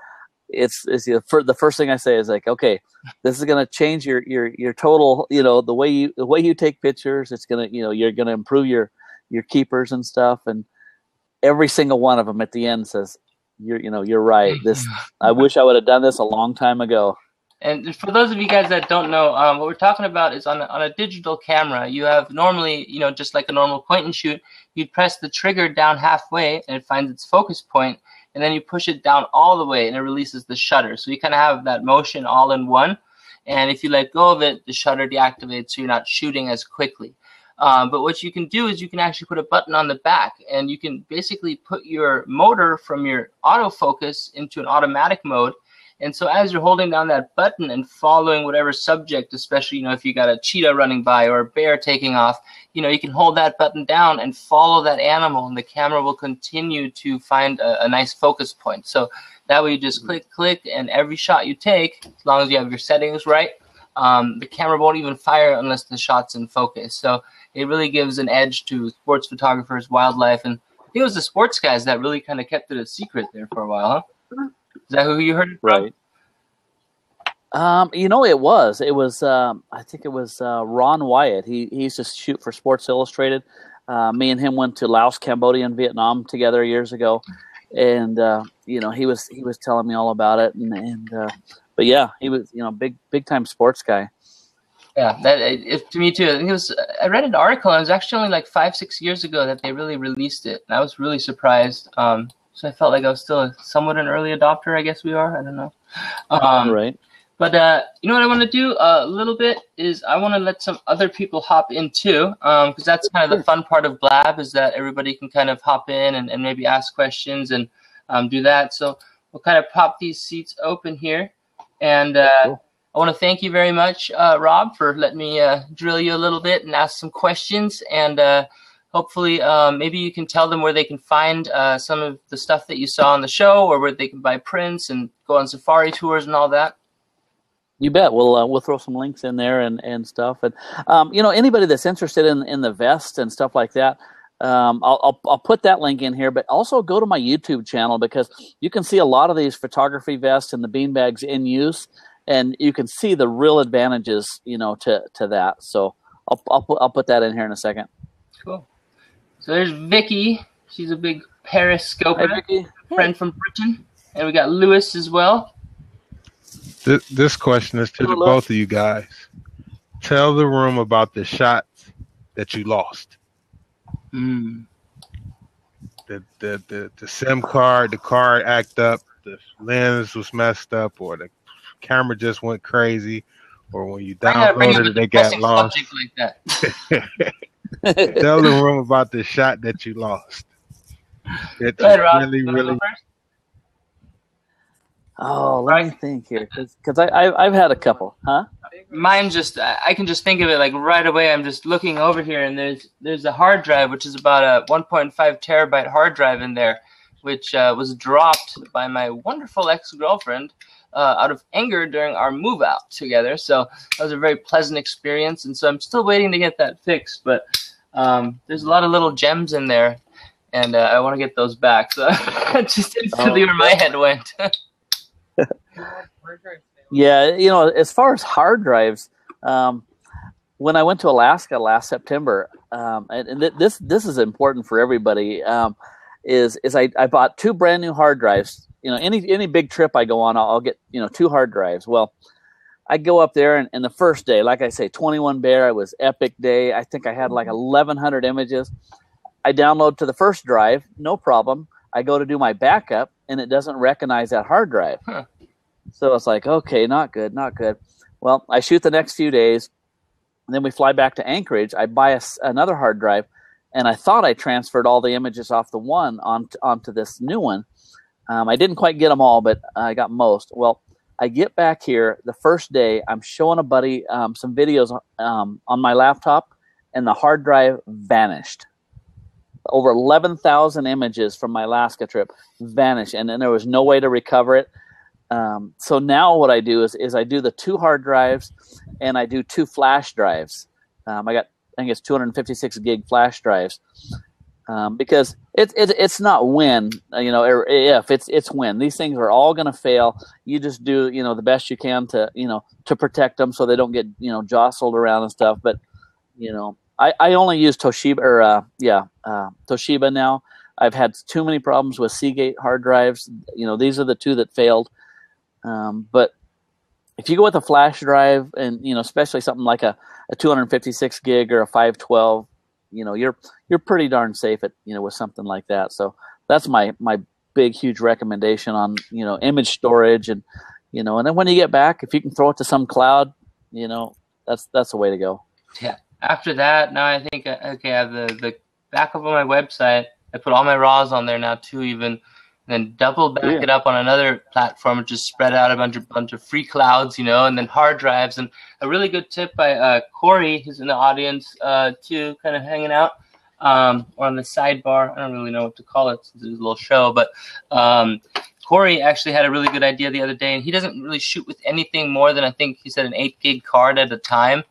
it's the first thing I say is like, okay, this is going to change your total, you know, the way you take pictures. It's going to, you know, you're going to improve your keepers and stuff. And every single one of them at the end says, you're right. I wish I would have done this a long time ago. And for those of you guys that don't know, what we're talking about is on a digital camera. You have normally, you know, just like a normal point and shoot, you'd press the trigger down halfway and it finds its focus point, and then you push it down all the way and it releases the shutter. So you kind of have that motion all in one. And if you let go of it, the shutter deactivates, so you're not shooting as quickly. But what you can do is you can actually put a button on the back, and you can basically put your motor from your autofocus into an automatic mode. And so as you're holding down that button and following whatever subject, especially, you know, if you got a cheetah running by or a bear taking off, you know, you can hold that button down and follow that animal, and the camera will continue to find a nice focus point. So that way you just click, and every shot you take, as long as you have your settings right, the camera won't even fire unless the shot's in focus. So it really gives an edge to sports photographers, wildlife, and I think it was the sports guys that really kind of kept it a secret there for a while, huh? Is that who you heard it from? Right. You know, it was I think it was Ron Wyatt. He used to shoot for Sports Illustrated. Me and him went to Laos, Cambodia, and Vietnam together years ago, and you know, he was telling me all about it, but yeah, he was, you know, big time sports guy. Yeah, to me too. I read an article, and it was actually only like 5-6 years ago that they really released it, and I was really surprised. So I felt like I was still somewhat an early adopter. I guess we are. I don't know. Right. But you know what I want to do a little bit is I want to let some other people hop in too, because that's kind of the fun part of Blab, is that everybody can kind of hop in and maybe ask questions and do that. So we'll kind of pop these seats open here, and cool. I want to thank you very much, Rob, for letting me drill you a little bit and ask some questions, and hopefully maybe you can tell them where they can find some of the stuff that you saw on the show, or where they can buy prints and go on safari tours and all that. You bet. We'll throw some links in there and stuff. And you know, anybody that's interested in the vest and stuff like that, I'll put that link in here. But also go to my YouTube channel, because you can see a lot of these photography vests and the beanbags in use, and you can see the real advantages, you know, to that. So I'll put that in here in a second. Cool. So there's Vicky. She's a big periscoper. Hi, Vicky. Friend from Britain, and we got Lewis as well. This question is to both of you guys. Tell the room about the shots that you lost. The SIM card, the card act up, the lens was messed up, or the camera just went crazy, or when you downloaded it, they got lost. Like that. Tell the room about the shot that you lost. It's really. Oh, let me think here, because I've had a couple, huh? Mine just, I can just think of it like right away. I'm just looking over here, and there's a hard drive, which is about a 1.5 terabyte hard drive in there, which was dropped by my wonderful ex-girlfriend out of anger during our move out together. So that was a very pleasant experience, and so I'm still waiting to get that fixed. But there's a lot of little gems in there, and I want to get those back. So just instantly where my head went. Yeah, you know, as far as hard drives, when I went to Alaska last September, and this is important for everybody, is I bought 2 brand new hard drives. You know, any big trip I go on, I'll get, you know, 2 hard drives. Well, I go up there, and the first day, like I say, 21 Bear, it was epic day. I think I had like 1,100 images. I download to the first drive, no problem. I go to do my backup, and it doesn't recognize that hard drive. Huh. So it's like, okay, not good. Well, I shoot the next few days. then we fly back to Anchorage. I buy another hard drive, and I thought I transferred all the images off the one onto this new one. I didn't quite get them all, but I got most. Well, I get back here the first day. I'm showing a buddy some videos on my laptop, and the hard drive vanished. Over 11,000 images from my Alaska trip vanished, and then there was no way to recover it. So now what I do is I do the 2 hard drives, and I do 2 flash drives. I think it's 256 gig flash drives, because it's not when, or if, it's when. These things are all going to fail. You just do the best you can to protect them so they don't get jostled around and stuff. But I only use Toshiba Toshiba now. I've had too many problems with Seagate hard drives. These are the 2 that failed. But if you go with a flash drive, and especially something like a 256 gig or a 512, you're pretty darn safe at with something like that. So that's my big huge recommendation on image storage, and and then when you get back, if you can throw it to some cloud, that's the way to go. Yeah. After that, now I think I have the backup on my website. I put all my RAWs on there now too, even. Then double back it up on another platform, just spread out a bunch of free clouds, and then hard drives. And a really good tip by Corey, who's in the audience too, kind of hanging out, or on the sidebar. I don't really know what to call it since it's a little show, but Corey actually had a really good idea the other day, and he doesn't really shoot with anything more than, I think he said, an 8 gig card at a time.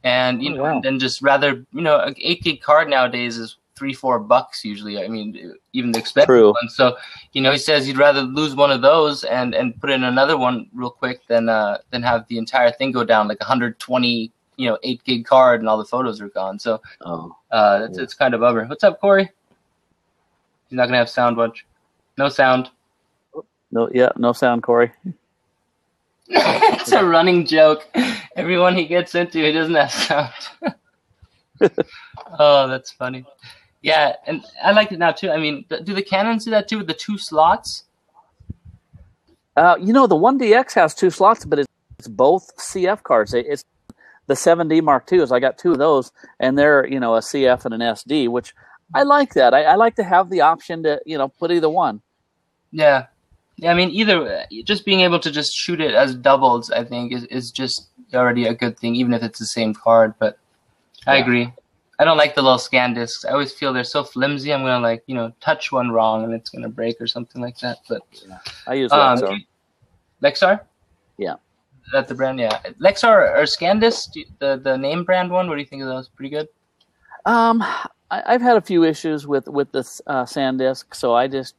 And and then just rather, an 8 gig card nowadays is $3-4 usually. I mean, even the expensive ones. So, he says he'd rather lose one of those and put in another one real quick than have the entire thing go down like 120, 8 gig card and all the photos are gone. So, it's kind of bummer. What's up, Corey? He's not gonna have sound. Watch. No sound. No sound, Corey. It's a running joke. Everyone he gets into, he doesn't have sound. Oh, that's funny. Yeah, and I like it now too. I mean, do the Canons do that too with the 2 slots? The 1DX has 2 slots, but it's both CF cards. It's the 7D Mark IIs. I got 2 of those, and they're a CF and an SD, which I like that. I like to have the option to put either one. Yeah. I mean, either just being able to just shoot it as doubles, I think, is just already a good thing, even if it's the same card. But I agree. I don't like the little scan discs. I always feel they're so flimsy. I'm gonna touch one wrong and it's gonna break or something like that. But I use Lexar. Lexar? Yeah. Is that the brand? Yeah. Lexar or ScanDisk, the name brand one. What do you think of those? Pretty good. I've had a few issues with this SanDisk, so I just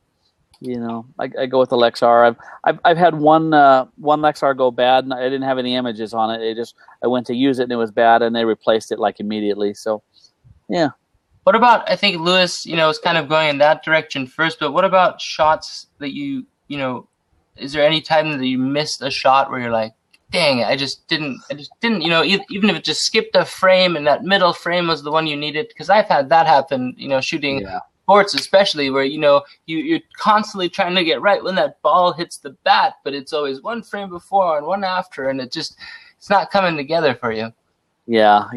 I go with the Lexar. I've had one Lexar go bad, and I didn't have any images on it. I went to use it and it was bad, and they replaced it like immediately. So, yeah. What about, I think Lewis, was kind of going in that direction first, but what about shots that is there any time that you missed a shot where you're like, dang, I just didn't, even if it just skipped a frame and that middle frame was the one you needed? Because I've had that happen, shooting sports especially, where you're constantly trying to get right when that ball hits the bat, but it's always one frame before and one after, and it's not coming together for you. Yeah,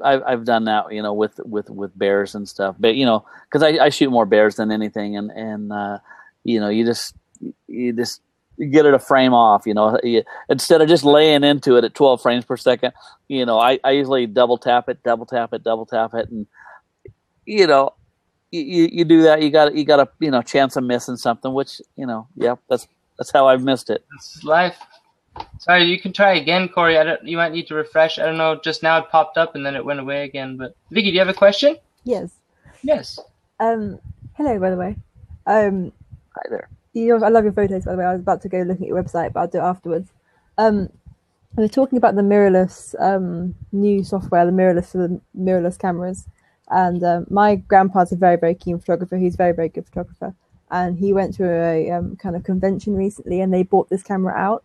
I've done that, with bears and stuff, but because I shoot more bears than anything, and you just get it a frame off, instead of just laying into it at 12 frames per second. I usually double tap it, and you do that, you got a chance of missing something, which that's how I've missed it. It's life. Sorry, you can try again, Corey. You might need to refresh. I don't know. Just now it popped up and then it went away again. But Vicky, do you have a question? Yes. Yes. Hello, by the way. Hi there. I love your photos, by the way. I was about to go look at your website, but I'll do it afterwards. We were talking about the mirrorless new software, the mirrorless for the mirrorless cameras. And my grandpa's a very, very keen photographer. He's a very, very good photographer. And he went to a kind of convention recently, and they bought this camera out.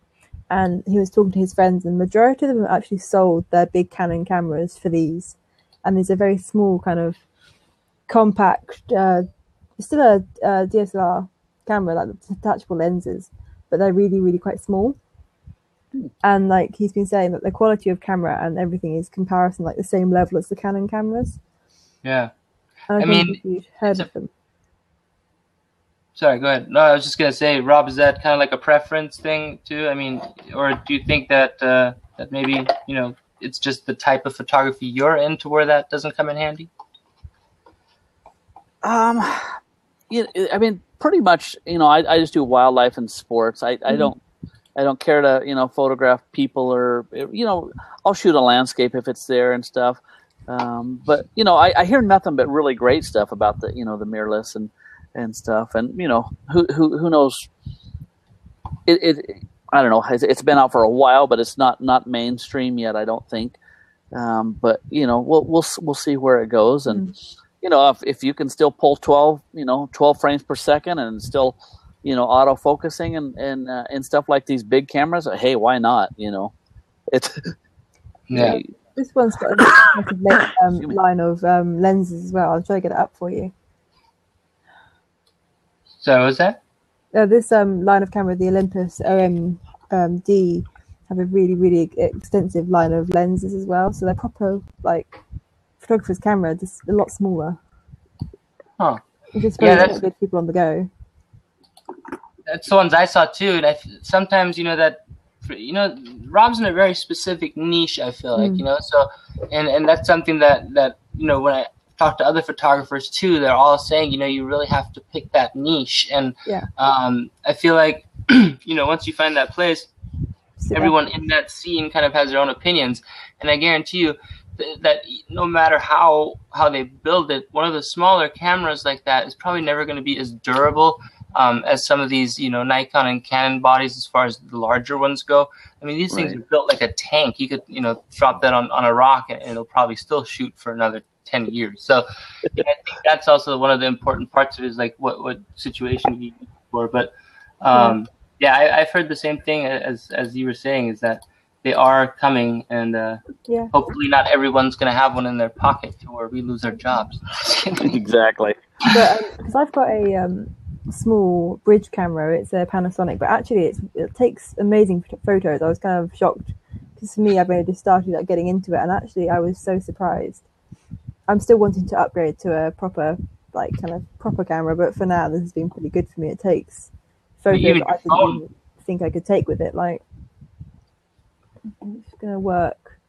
And he was talking to his friends, and the majority of them actually sold their big Canon cameras for these. And there's a very small kind of compact, still a DSLR camera, like detachable lenses, but they're really, really quite small. And like he's been saying that the quality of camera and everything is comparison like the same level as the Canon cameras. Yeah. And I mean, if you've heard of them. Sorry, go ahead. No, I was just gonna say, Rob, is that kind of like a preference thing too? I mean, or do you think that that maybe it's just the type of photography you're into where that doesn't come in handy? Yeah, I mean, pretty much. I just do wildlife and sports. I don't care to photograph people or I'll shoot a landscape if it's there and stuff. But I hear nothing but really great stuff about the the mirrorless and stuff, and who knows? I don't know. It's been out for a while, but it's not mainstream yet. I don't think. But we'll see where it goes, and if you can still pull 12 frames per second and still auto focusing and stuff like these big cameras, hey, why not? It's yeah. This one's got a line of lenses as well. I'll try to get it up for you. So what was that? This line of camera, the Olympus OM-D, have a really, really extensive line of lenses as well. So they're proper, like, photographer's camera, just a lot smaller. Huh. It's just very good people on the go. That's the ones I saw too. And sometimes, Rob's in a very specific niche, I feel like, so, and that's something that when I talk to other photographers too, they're all saying, you really have to pick that niche. And I feel like, once you find that place, everyone in that scene kind of has their own opinions. And I guarantee you that no matter how they build it, one of the smaller cameras like that is probably never going to be as durable as some of these, Nikon and Canon bodies as far as the larger ones go. I mean, these things are built like a tank. You could, drop that on a rock and it'll probably still shoot for another 10 years. So I think that's also one of the important parts of it is like what situation you use for. But I've heard the same thing as you were saying, is that they are coming, and hopefully not everyone's going to have one in their pocket or we lose our jobs. Exactly. But because I've got a small bridge camera, it's a Panasonic, but actually it takes amazing photos. I was kind of shocked because for me, I've only just started getting into it, and actually I was so surprised. I'm still wanting to upgrade to a proper camera, but for now this has been pretty good for me. It takes photos that I didn't even think I could take with it. Like, it's gonna work.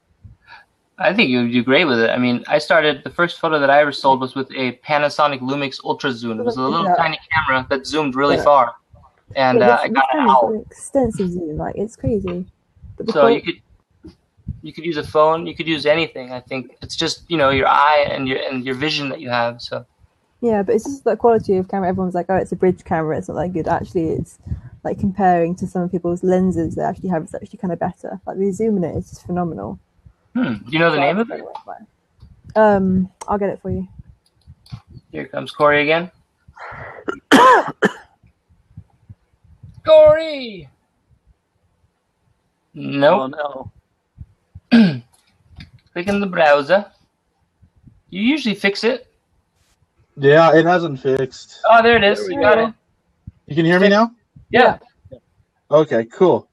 I think you would do great with it. I mean, the first photo that I ever sold was with a Panasonic Lumix Ultra Zoom. It was a little tiny camera that zoomed really far, and I got it out. An extensive zoom, like it's crazy. So you could use a phone, you could use anything. I think it's just your eye and your vision that you have. So yeah, but it's just the quality of camera. Everyone's like, oh, it's a bridge camera, it's not that good. Actually, it's like comparing to some people's lenses they actually have, it's actually kind of better. Like the zoom in it is just phenomenal. Do you know the name of it? I'll get it for you. Here comes Corey again. Corey! Nope. Oh, no. Click in the browser. You usually fix it. Yeah, it hasn't fixed. Oh, there it is. You got it. You can hear me now? Yeah. Okay, cool.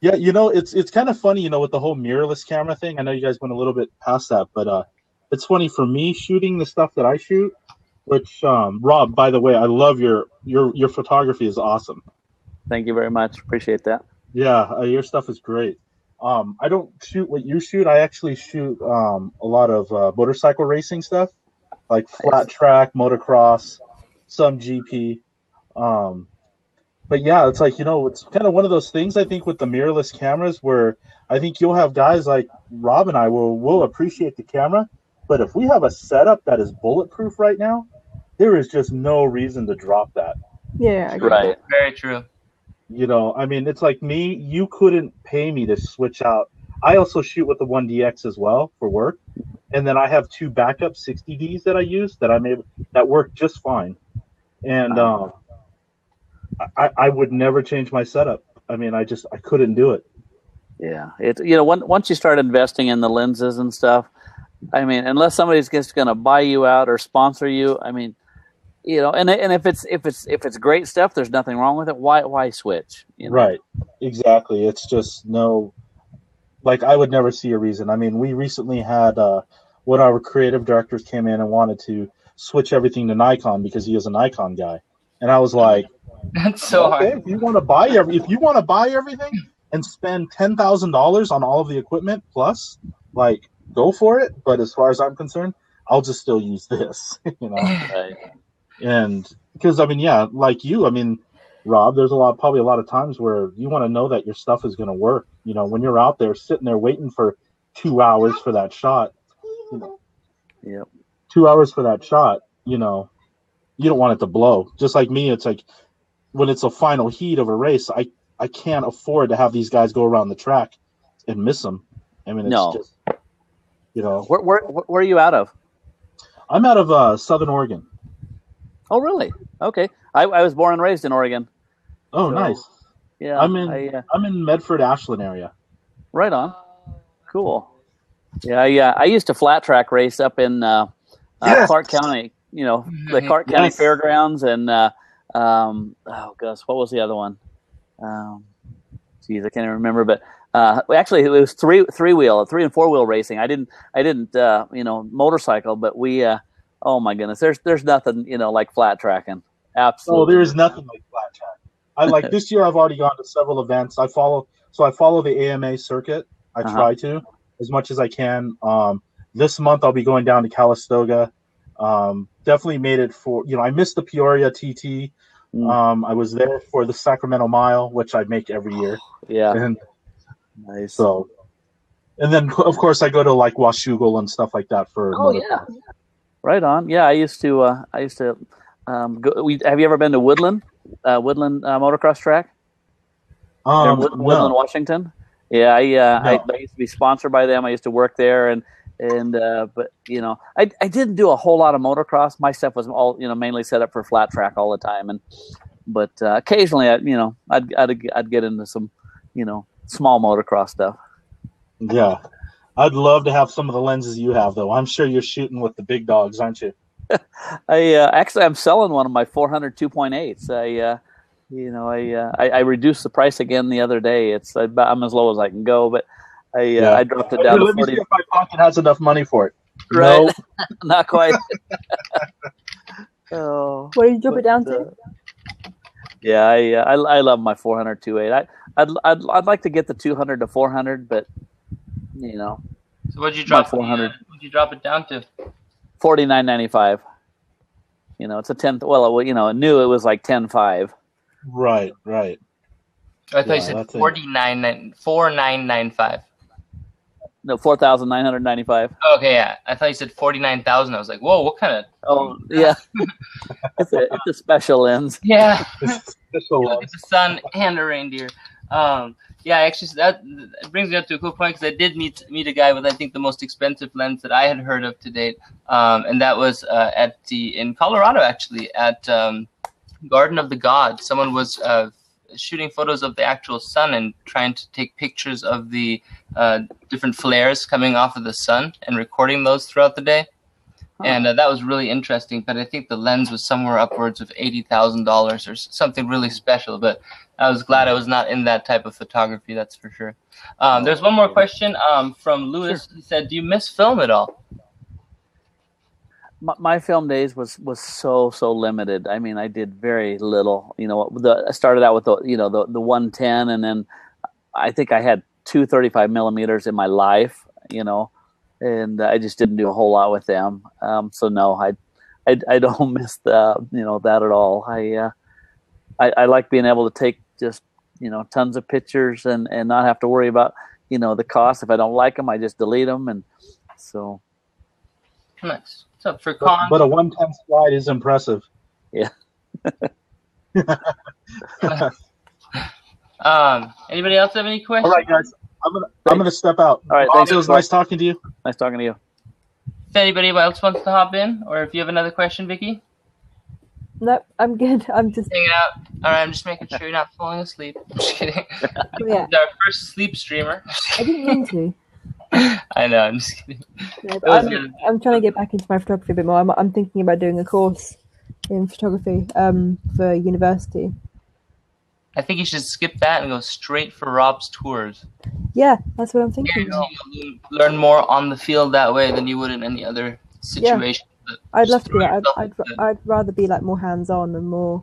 Yeah, it's kind of funny, with the whole mirrorless camera thing. I know you guys went a little bit past that, but it's funny for me shooting the stuff that I shoot, which Rob, by the way, I love your photography is awesome. Thank you very much. Appreciate that. Yeah, your stuff is great. I don't shoot what you shoot. I actually shoot a lot of motorcycle racing stuff, like flat track, motocross, some GP. But yeah, it's like, it's kind of one of those things, I think, with the mirrorless cameras where I think you'll have guys like Rob and I will appreciate the camera. But if we have a setup that is bulletproof right now, there is just no reason to drop that. Yeah, right. Very true. I mean, it's like me, you couldn't pay me to switch out. I also shoot with the 1DX as well for work. And then I have two backup 60Ds that I use that work just fine. And I would never change my setup. I mean, I couldn't do it. Yeah, once you start investing in the lenses and stuff, I mean, unless somebody's just going to buy you out or sponsor you, I mean, and if it's great stuff, there's nothing wrong with it. Why switch? Right. Exactly. It's just like I would never see a reason. I mean, we recently had one of our creative directors came in and wanted to switch everything to Nikon because he is a Nikon guy, and I was like, that's so okay, hard. if you want to buy everything and spend $10,000 on all of the equipment plus, like, go for it. But as far as I'm concerned, I'll just still use this, Right. And because like you, Rob, there's probably a lot of times where you want to know that your stuff is going to work. When you're out there sitting there waiting for 2 hours for that shot, Yep. 2 hours for that shot, you don't want it to blow. Just like me, it's like when it's a final heat of a race, I can't afford to have these guys go around the track and miss them. I mean, it's just, Where are you out of? I'm out of Southern Oregon. Oh, really? Okay. I was born and raised in Oregon. Oh, So, nice. Yeah. I'm in Medford, Ashland area. Right on. Cool. Yeah. I used to flat track race up in Clark County. The Clark County Fairgrounds and oh gosh, what was the other one? Geez, I can't even remember. But actually, it was three and 4 wheel racing. I didn't motorcycle, but we. Oh my goodness, there's nothing like flat tracking. Absolutely. Oh, there is nothing like flat track. I like this year. I've already gone to several events. I follow the AMA circuit. I try to as much as I can. This month I'll be going down to Calistoga. Definitely made it for I missed the Peoria TT. I was there for the Sacramento Mile, which I make every year. Yeah. And nice. So, and then of course I go to like Washougal and stuff like that for. Oh yeah. Right on. Yeah, I used to go. Have you ever been to Woodland motocross track? Woodland, no. Washington. Yeah, I No. used to be sponsored by them. I used to work there, and but I didn't do a whole lot of motocross. My stuff was all mainly set up for flat track all the time, but occasionally I'd get into some small motocross stuff. Yeah. I'd love to have some of the lenses you have, though. I'm sure you're shooting with the big dogs, aren't you? I'm selling one of my 400 2.8s. I reduced the price again the other day. I'm as low as I can go, but I dropped it down to 40. Let me see if my pocket has enough money for it. Right? No. Not quite. Oh, what did you drop it down to? Yeah, I love my 400 2.8. I'd like to get the 200 to 400, but So what'd you drop? 400. What'd you drop it down to? $49.95. It's a 10. Well, new it was like 10.5. Right. I thought you said $49.95. No, $4,995. Okay, yeah. I thought you said 49,000. I was like, whoa, what kind of? Oh, yeah. it's a special lens. Yeah. Special Look at the sun and a reindeer. Yeah, actually, that brings me up to a cool point because I did meet a guy with I think the most expensive lens that I had heard of to date, and that was in Colorado actually at Garden of the Gods. Someone was shooting photos of the actual sun and trying to take pictures of the different flares coming off of the sun and recording those throughout the day. And that was really interesting, but I think the lens was somewhere upwards of $80,000 or something really special. But I was glad I was not in that type of photography, that's for sure. There's one more question from Lewis. Sure. He said, do you miss film at all? My film days was so limited. I mean, I did very little. I started out with the 110, and then I think I had 2 35 millimeters in my life. And I just didn't do a whole lot with them. So no, I don't miss that at all. I like being able to take just tons of pictures and not have to worry about the cost. If I don't like them, I just delete them. And so nice. So for cons, but a 110 slide is impressive. Yeah. Anybody else have any questions? All right, guys. I'm gonna step out. All right, thanks. It was nice talking to you. Nice talking to you. If anybody else wants to hop in, or if you have another question, Vicky? No, I'm good. I'm just hanging out. All right, I'm just making sure you're not falling asleep. I'm just kidding. Yeah. Our first sleep streamer. I didn't mean to. I know. I'm just kidding. Yeah, I'm trying to get back into my photography a bit more. I'm thinking about doing a course in photography for university. I think you should skip that and go straight for Rob's tours. Yeah, that's what I'm thinking. You'll learn more on the field that way than you would in any other situation. Yeah. I'd love to be that. I'd rather be like more hands-on and more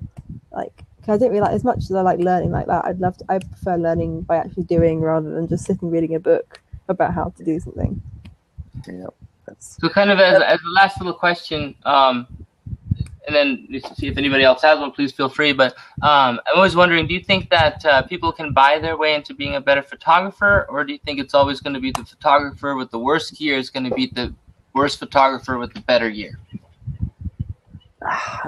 like, cause I don't really like, as much as I like learning like that, I prefer learning by actually doing rather than just sitting reading a book about how to do something. Yeah. So kind of as a last little question, and then see if anybody else has one, please feel free. But I'm always wondering, do you think that people can buy their way into being a better photographer, or do you think it's always going to be the photographer with the worst gear is going to beat the worst photographer with the better gear?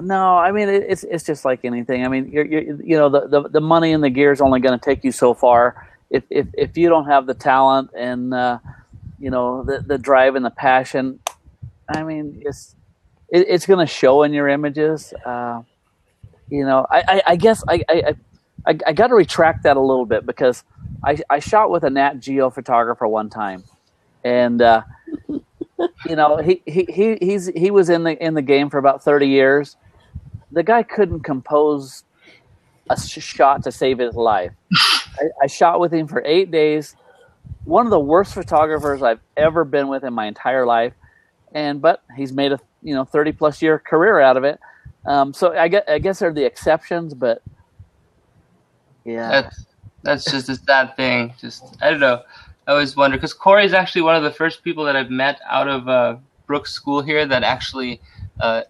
No, I mean it's just like anything. I mean, the money and the gear is only going to take you so far. If you don't have the talent and the drive and the passion, I mean it's going to show in your images. I guess I got to retract that a little bit, because I shot with a Nat Geo photographer one time, and he was in the game for about 30 years. The guy couldn't compose a shot to save his life. I shot with him for 8 days. One of the worst photographers I've ever been with in my entire life, but he's made a 30+ year career out of it. So I guess they're the exceptions, but yeah, that's just a sad thing. Just I don't know. I always wonder, because Corey is actually one of the first people that I've met out of Brooks School here that actually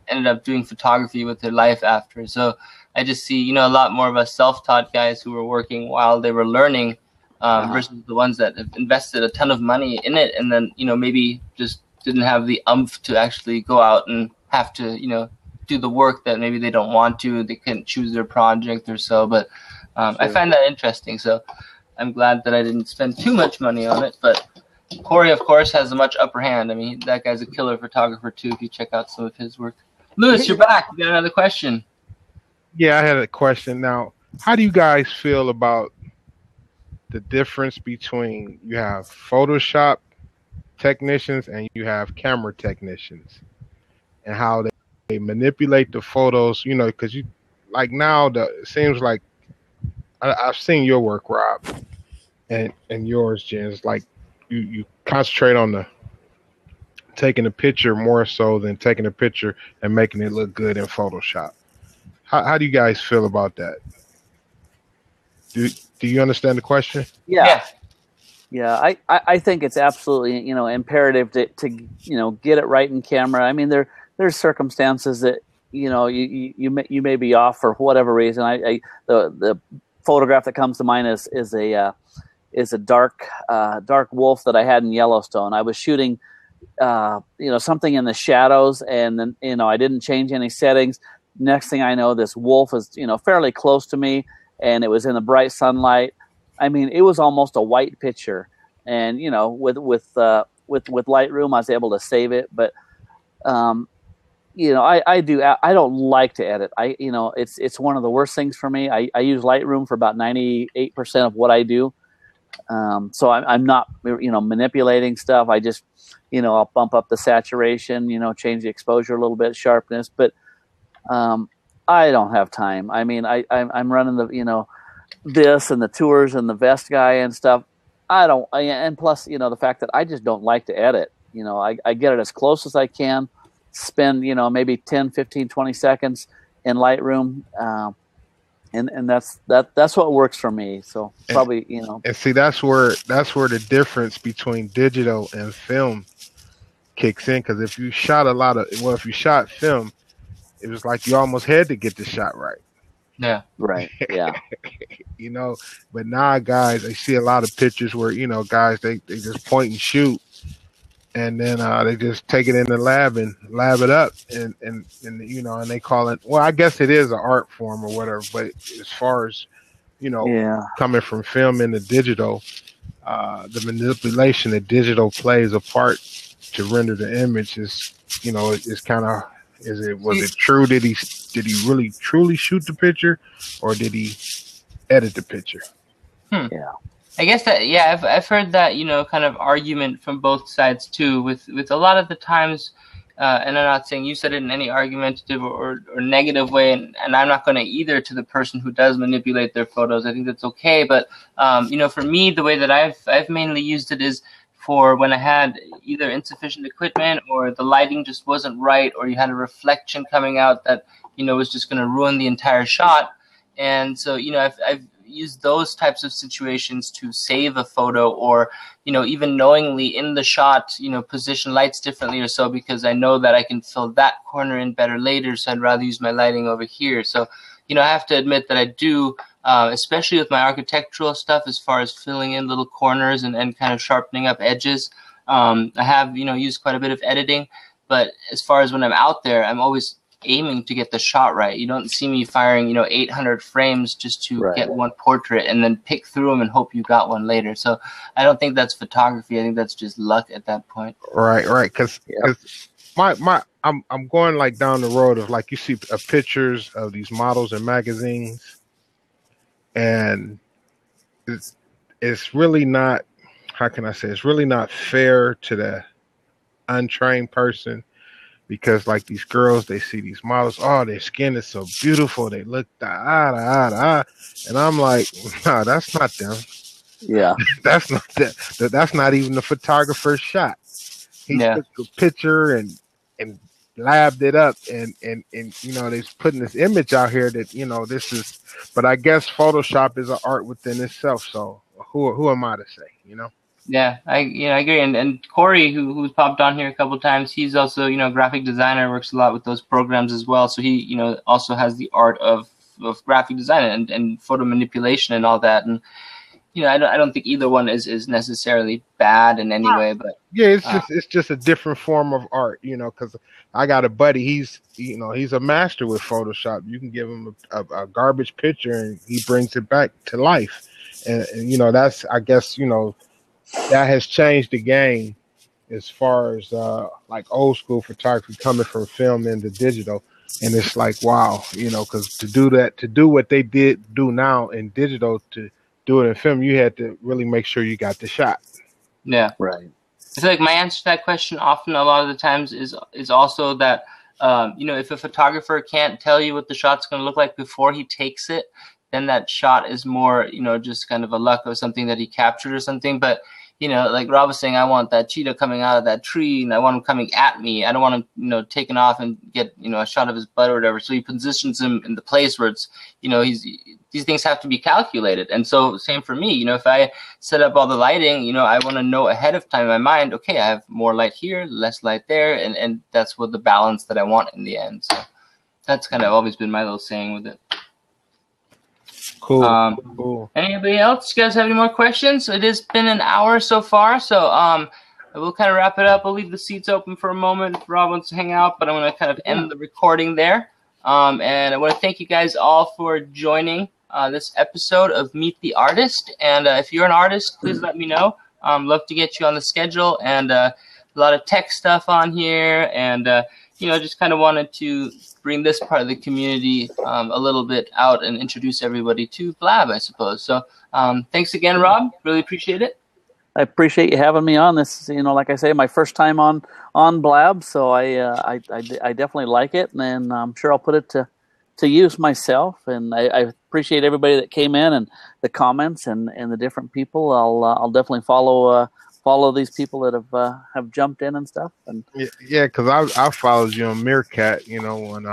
ended up doing photography with their life after. So I just see a lot more of us self-taught guys who were working while they were learning, versus the ones that have invested a ton of money in it and then maybe just didn't have the umph to actually go out and have to do the work that maybe they don't want to. They couldn't choose their project or so. But I find that interesting. So I'm glad that I didn't spend too much money on it. But Corey, of course, has a much upper hand. I mean, that guy's a killer photographer too, if you check out some of his work. Lewis, you're back. You got another question? Yeah, I had a question. Now, how do you guys feel about the difference between, you have Photoshop technicians and you have camera technicians, and how they manipulate the photos, because now it seems like I've seen your work, Rob, and yours, Jen. It's like you concentrate on the taking a picture more so than taking a picture and making it look good in Photoshop. How do you guys feel about that? Do you understand the question? Yeah. Yeah, I think it's absolutely imperative to get it right in camera. I mean, there's circumstances that you may be off for whatever reason. The photograph that comes to mind is a dark wolf that I had in Yellowstone. I was shooting something in the shadows, and then I didn't change any settings. Next thing I know, this wolf is fairly close to me, and it was in the bright sunlight. I mean, it was almost a white picture, and with Lightroom, I was able to save it. But I don't like to edit. It's one of the worst things for me. I use Lightroom for about 98% of what I do. So I'm not manipulating stuff. I just I'll bump up the saturation, change the exposure a little bit, sharpness, but I don't have time. I mean, I'm running the this and the tours and the vest guy and stuff. And plus, the fact that I just don't like to edit. I get it as close as I can, spend, maybe 10, 15, 20 seconds in Lightroom. And that's what works for me. So probably, And see, that's where the difference between digital and film kicks in. Because if you shot if you shot film, it was like you almost had to get the shot right. Yeah. Right. Yeah. But now guys, I see a lot of pictures where, guys, they just point and shoot, and then they just take it in the lab and lab it up, and and they call it, well, I guess it is an art form or whatever. But as far as, coming from film into digital, the manipulation that digital plays a part to render the image is, is kind of, was it true? Did he really truly shoot the picture, or did he edit the picture? Yeah, I guess that, I've heard that kind of argument from both sides too. With a lot of the times, and I'm not saying you said it in any argumentative or negative way, and I'm not going to either to the person who does manipulate their photos. I think that's okay, but for me, the way that I've mainly used it is for when I had either insufficient equipment or the lighting just wasn't right, or you had a reflection coming out that was just going to ruin the entire shot. And so I've used those types of situations to save a photo, or even knowingly in the shot position lights differently or so, because I know that I can fill that corner in better later, so I'd rather use my lighting over here. So I have to admit that I do, especially with my architectural stuff, as far as filling in little corners and kind of sharpening up edges. I have used quite a bit of editing, but as far as when I'm out there, I'm always aiming to get the shot right. You don't see me firing 800 frames just to get one portrait and then pick through them and hope you got one later. So I don't think that's photography. I think that's just luck at that point. Right. Because I'm going like down the road of like you see pictures of these models in magazines, and it's really not, how can I say, it's really not fair to the untrained person. Because like these girls, they see these models, oh, their skin is so beautiful, they look and I'm like, no, that's not them. Yeah, that's not that. That's not even the photographer's shot. He took a picture and labbed it up, and they're putting this image out here that this is. But I guess Photoshop is an art within itself. So who am I to say? Yeah, I agree. And Corey, who's popped on here a couple of times, he's also graphic designer, works a lot with those programs as well. So he also has the art of graphic design and photo manipulation and all that. And I don't think either one is necessarily bad in any way. But yeah, it's just a different form of art. Because I got a buddy, he's a master with Photoshop. You can give him a garbage picture and he brings it back to life. And that's, I guess that has changed the game as far as like old school photography coming from film into digital. And it's like, wow, because to do what they do now in digital, to do it in film, you had to really make sure you got the shot. Yeah. Right. I feel like my answer to that question often a lot of the times is also that, if a photographer can't tell you what the shot's going to look like before he takes it, then that shot is more, just kind of a luck of something that he captured or something. But like Rob was saying, I want that cheetah coming out of that tree, and I want him coming at me. I don't want him, taking off and get, a shot of his butt or whatever. So he positions him in the place where it's, these things have to be calculated. And so same for me, if I set up all the lighting, I want to know ahead of time in my mind, okay, I have more light here, less light there. And that's what the balance that I want in the end. So that's kind of always been my little saying with it. Cool. Anybody else? You guys have any more questions? It has been an hour so far, so we'll kind of wrap it up. I'll leave the seats open for a moment if Rob wants to hang out, but I'm going to kind of end the recording there. And I want to thank you guys all for joining this episode of Meet the Artist. And if you're an artist, please let me know. Love to get you on the schedule, and a lot of tech stuff on here, and just kind of wanted to bring this part of the community a little bit out and introduce everybody to Blab, I suppose. So thanks again, Rob. Really appreciate it. I appreciate you having me on. This, like I say, my first time on Blab, so I definitely like it, and I'm sure I'll put it to use myself. And I appreciate everybody that came in and the comments and the different people. I'll definitely follow these people that have jumped in and stuff. And yeah, because I followed you on Meerkat, when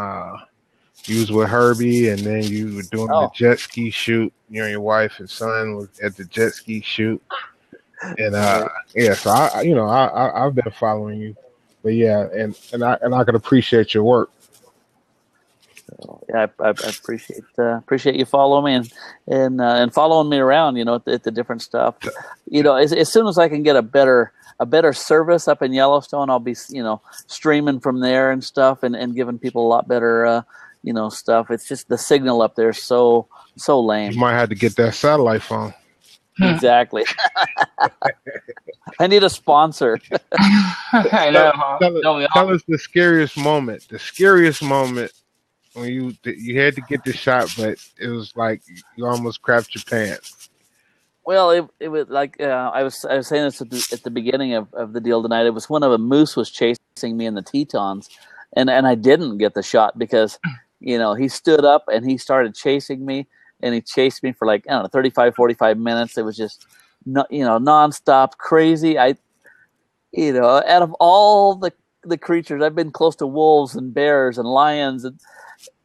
you was with Herbie, and then you were doing the jet ski shoot. You and your wife and son was at the jet ski shoot, and so I've been following you, but yeah, and I can appreciate your work. So, yeah, I appreciate you following me and following me around, at the different stuff. As soon as I can get a better service up in Yellowstone, I'll be streaming from there and stuff, and giving people a lot better stuff. It's just the signal up there is so lame. You might have to get that satellite phone. Exactly. I need a sponsor. I know. Tell us the scariest moment. The scariest moment when you had to get the shot, but it was like you almost crapped your pants. Well, it was like I was saying this at the beginning of the deal tonight. It was when a moose was chasing me in the Tetons, and I didn't get the shot because, he stood up and he started chasing me, and he chased me for like, I don't know, 35, 45 minutes. It was just nonstop crazy. Out of all the creatures, I've been close to wolves and bears and lions and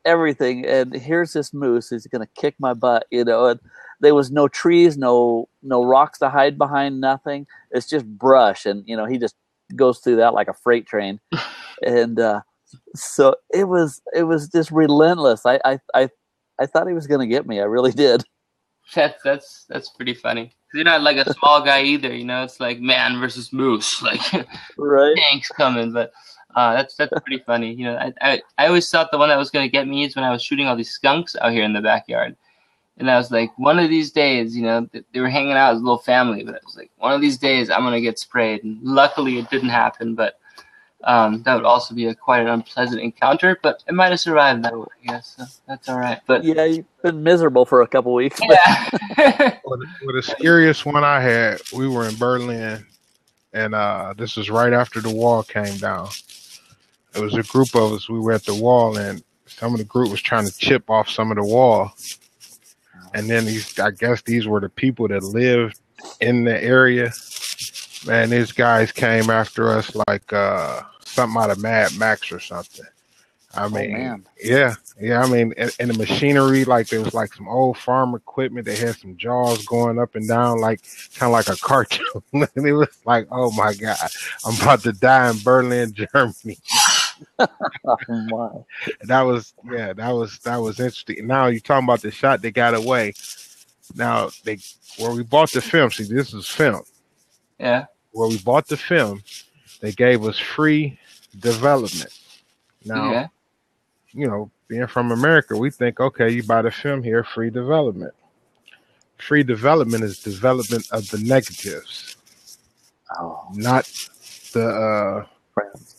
everything, and here's this moose. He's gonna kick my butt, and there was no trees, no rocks to hide behind, nothing. It's just brush, and he just goes through that like a freight train, and so it was just relentless. I thought he was gonna get me. I really did. That's pretty funny. You're not like a small guy either, It's like man versus moose, like right. Tanks coming, but that's pretty funny. I always thought the one that was gonna get me is when I was shooting all these skunks out here in the backyard. And I was like, one of these days, they were hanging out as a little family, but I was like, one of these days I'm going to get sprayed. And luckily it didn't happen, but that would also be quite an unpleasant encounter, but it might have survived that way, I guess. So that's all right. But yeah, you've been miserable for a couple weeks. Yeah. Well, the scariest one I had, we were in Berlin, and this was right after the wall came down. It was a group of us. We were at the wall, and some of the group was trying to chip off some of the wall. And then I guess these were the people that lived in the area. Man, these guys came after us like something out of Mad Max or something. I mean, yeah. I mean, and the machinery, like there was like some old farm equipment. They had some jaws going up and down, like kind of like a cartoon. And it was like, oh my God, I'm about to die in Berlin, Germany. Wow. That was interesting. Now you're talking about the shot that got away. Now where we bought the film. See, this is film. Yeah. Where we bought the film, they gave us free development. Now, being from America, we think, okay, you buy the film here, free development. Free development is development of the negatives, not the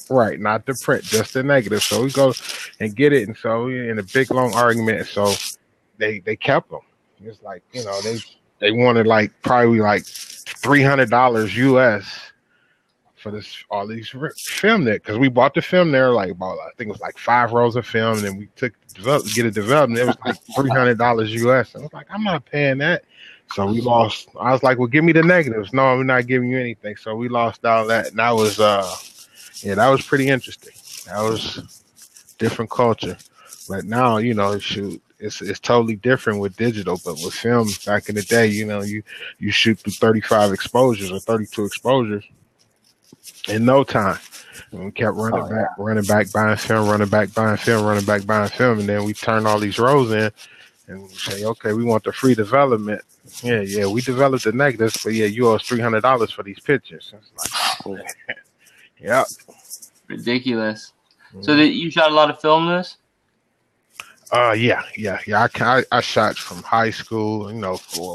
right, not the print, just the negative. So we go and get it, and so in a big long argument. So they kept them. It's like they wanted like probably like $300 US for all these film there, because we bought the film there like about, I think it was like 5 rolls of film, and then we took get it developed, and it was like $300 US. I was like, I'm not paying that. So we lost. I was like, well, give me the negatives. No, we're not giving you anything. So we lost all that, and that was that was pretty interesting. That was different culture. But now, shoot, it's totally different with digital. But with film, back in the day, you shoot through 35 exposures or 32 exposures in no time. And we kept running back, buying film, running back, buying film, running back, buying film. And then we turn all these rows in and we say, okay, we want the free development. Yeah, we developed the negatives, but you owe us $300 for these pictures. It's like, yeah. Ridiculous. So you shot a lot of film this? Yeah. I shot from high school.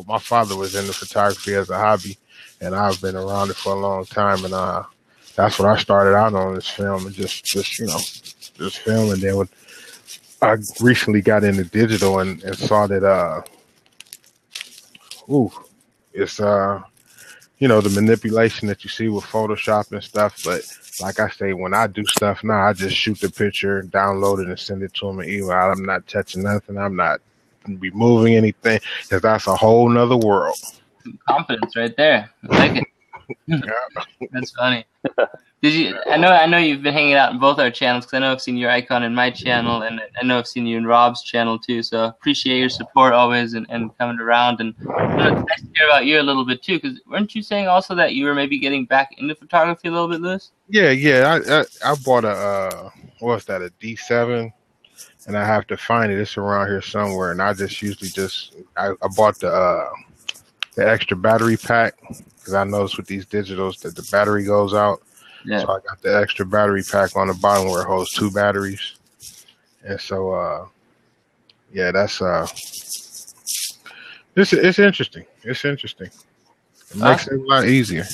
My father was into photography as a hobby, and I've been around it for a long time. And that's what I started out on, this film, and just film. And then when I recently got into digital and saw that it's the manipulation that you see with Photoshop and stuff. But like I say, when I do stuff now, I just shoot the picture, download it, and send it to them in email. I'm not touching nothing. I'm not removing anything, because that's a whole nother world. Confidence right there. I like it. That's funny. Did you? I know you've been hanging out in both our channels, because I know I've seen your icon in my channel, and I know I've seen you in Rob's channel too. So appreciate your support always and coming around. And it's nice to hear about you a little bit too, because weren't you saying also that you were maybe getting back into photography a little bit, Lewis? Yeah. I bought a what's that, a D7, and I have to find it. It's around here somewhere, and I just usually I bought the extra battery pack, because I noticed with these digitals that the battery goes out. Yeah. So I got the extra battery pack on the bottom where it holds 2 batteries. And so, that's it's interesting. It's interesting. It makes it a lot easier.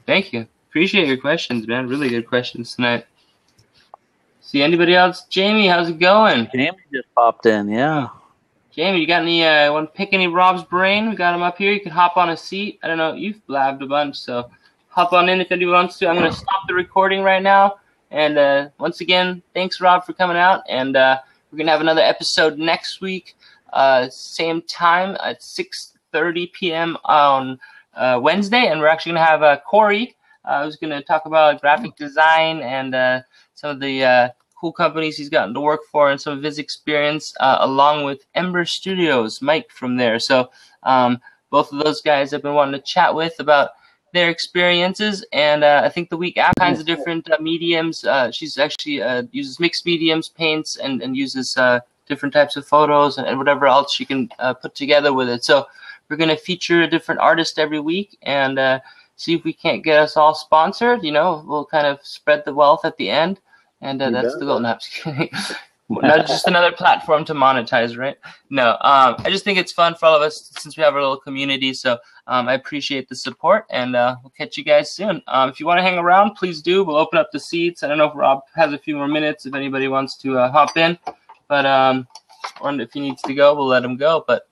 Thank you. Appreciate your questions, man. Really good questions tonight. See anybody else? Jamie, how's it going? Jamie just popped in, yeah. Jamie, you got any, want to pick any Rob's brain? We got him up here. You can hop on a seat. I don't know, you've blabbed a bunch, so hop on in if anyone wants to. I'm going to stop the recording right now. And once again, thanks, Rob, for coming out. And we're going to have another episode next week, same time at 6:30 p.m. on Wednesday. And we're actually going to have Corey, who's going to talk about graphic design and some of the cool companies he's gotten to work for and some of his experience, along with Ember Studios, Mike from there. So both of those guys I've been wanting to chat with about their experiences, and I think the week after kinds of different mediums. She's actually uses mixed mediums, paints, and uses different types of photos and whatever else she can put together with it. So we're going to feature a different artist every week and see if we can't get us all sponsored. You know, we'll kind of spread the wealth at the end, and that's the goal. No, I'm just kidding. Not just another platform to monetize, right? No, I just think it's fun for all of us since we have our little community. So I appreciate the support, and we'll catch you guys soon. If you want to hang around, please do. We'll open up the seats. I don't know if Rob has a few more minutes if anybody wants to hop in, but or if he needs to go, we'll let him go. But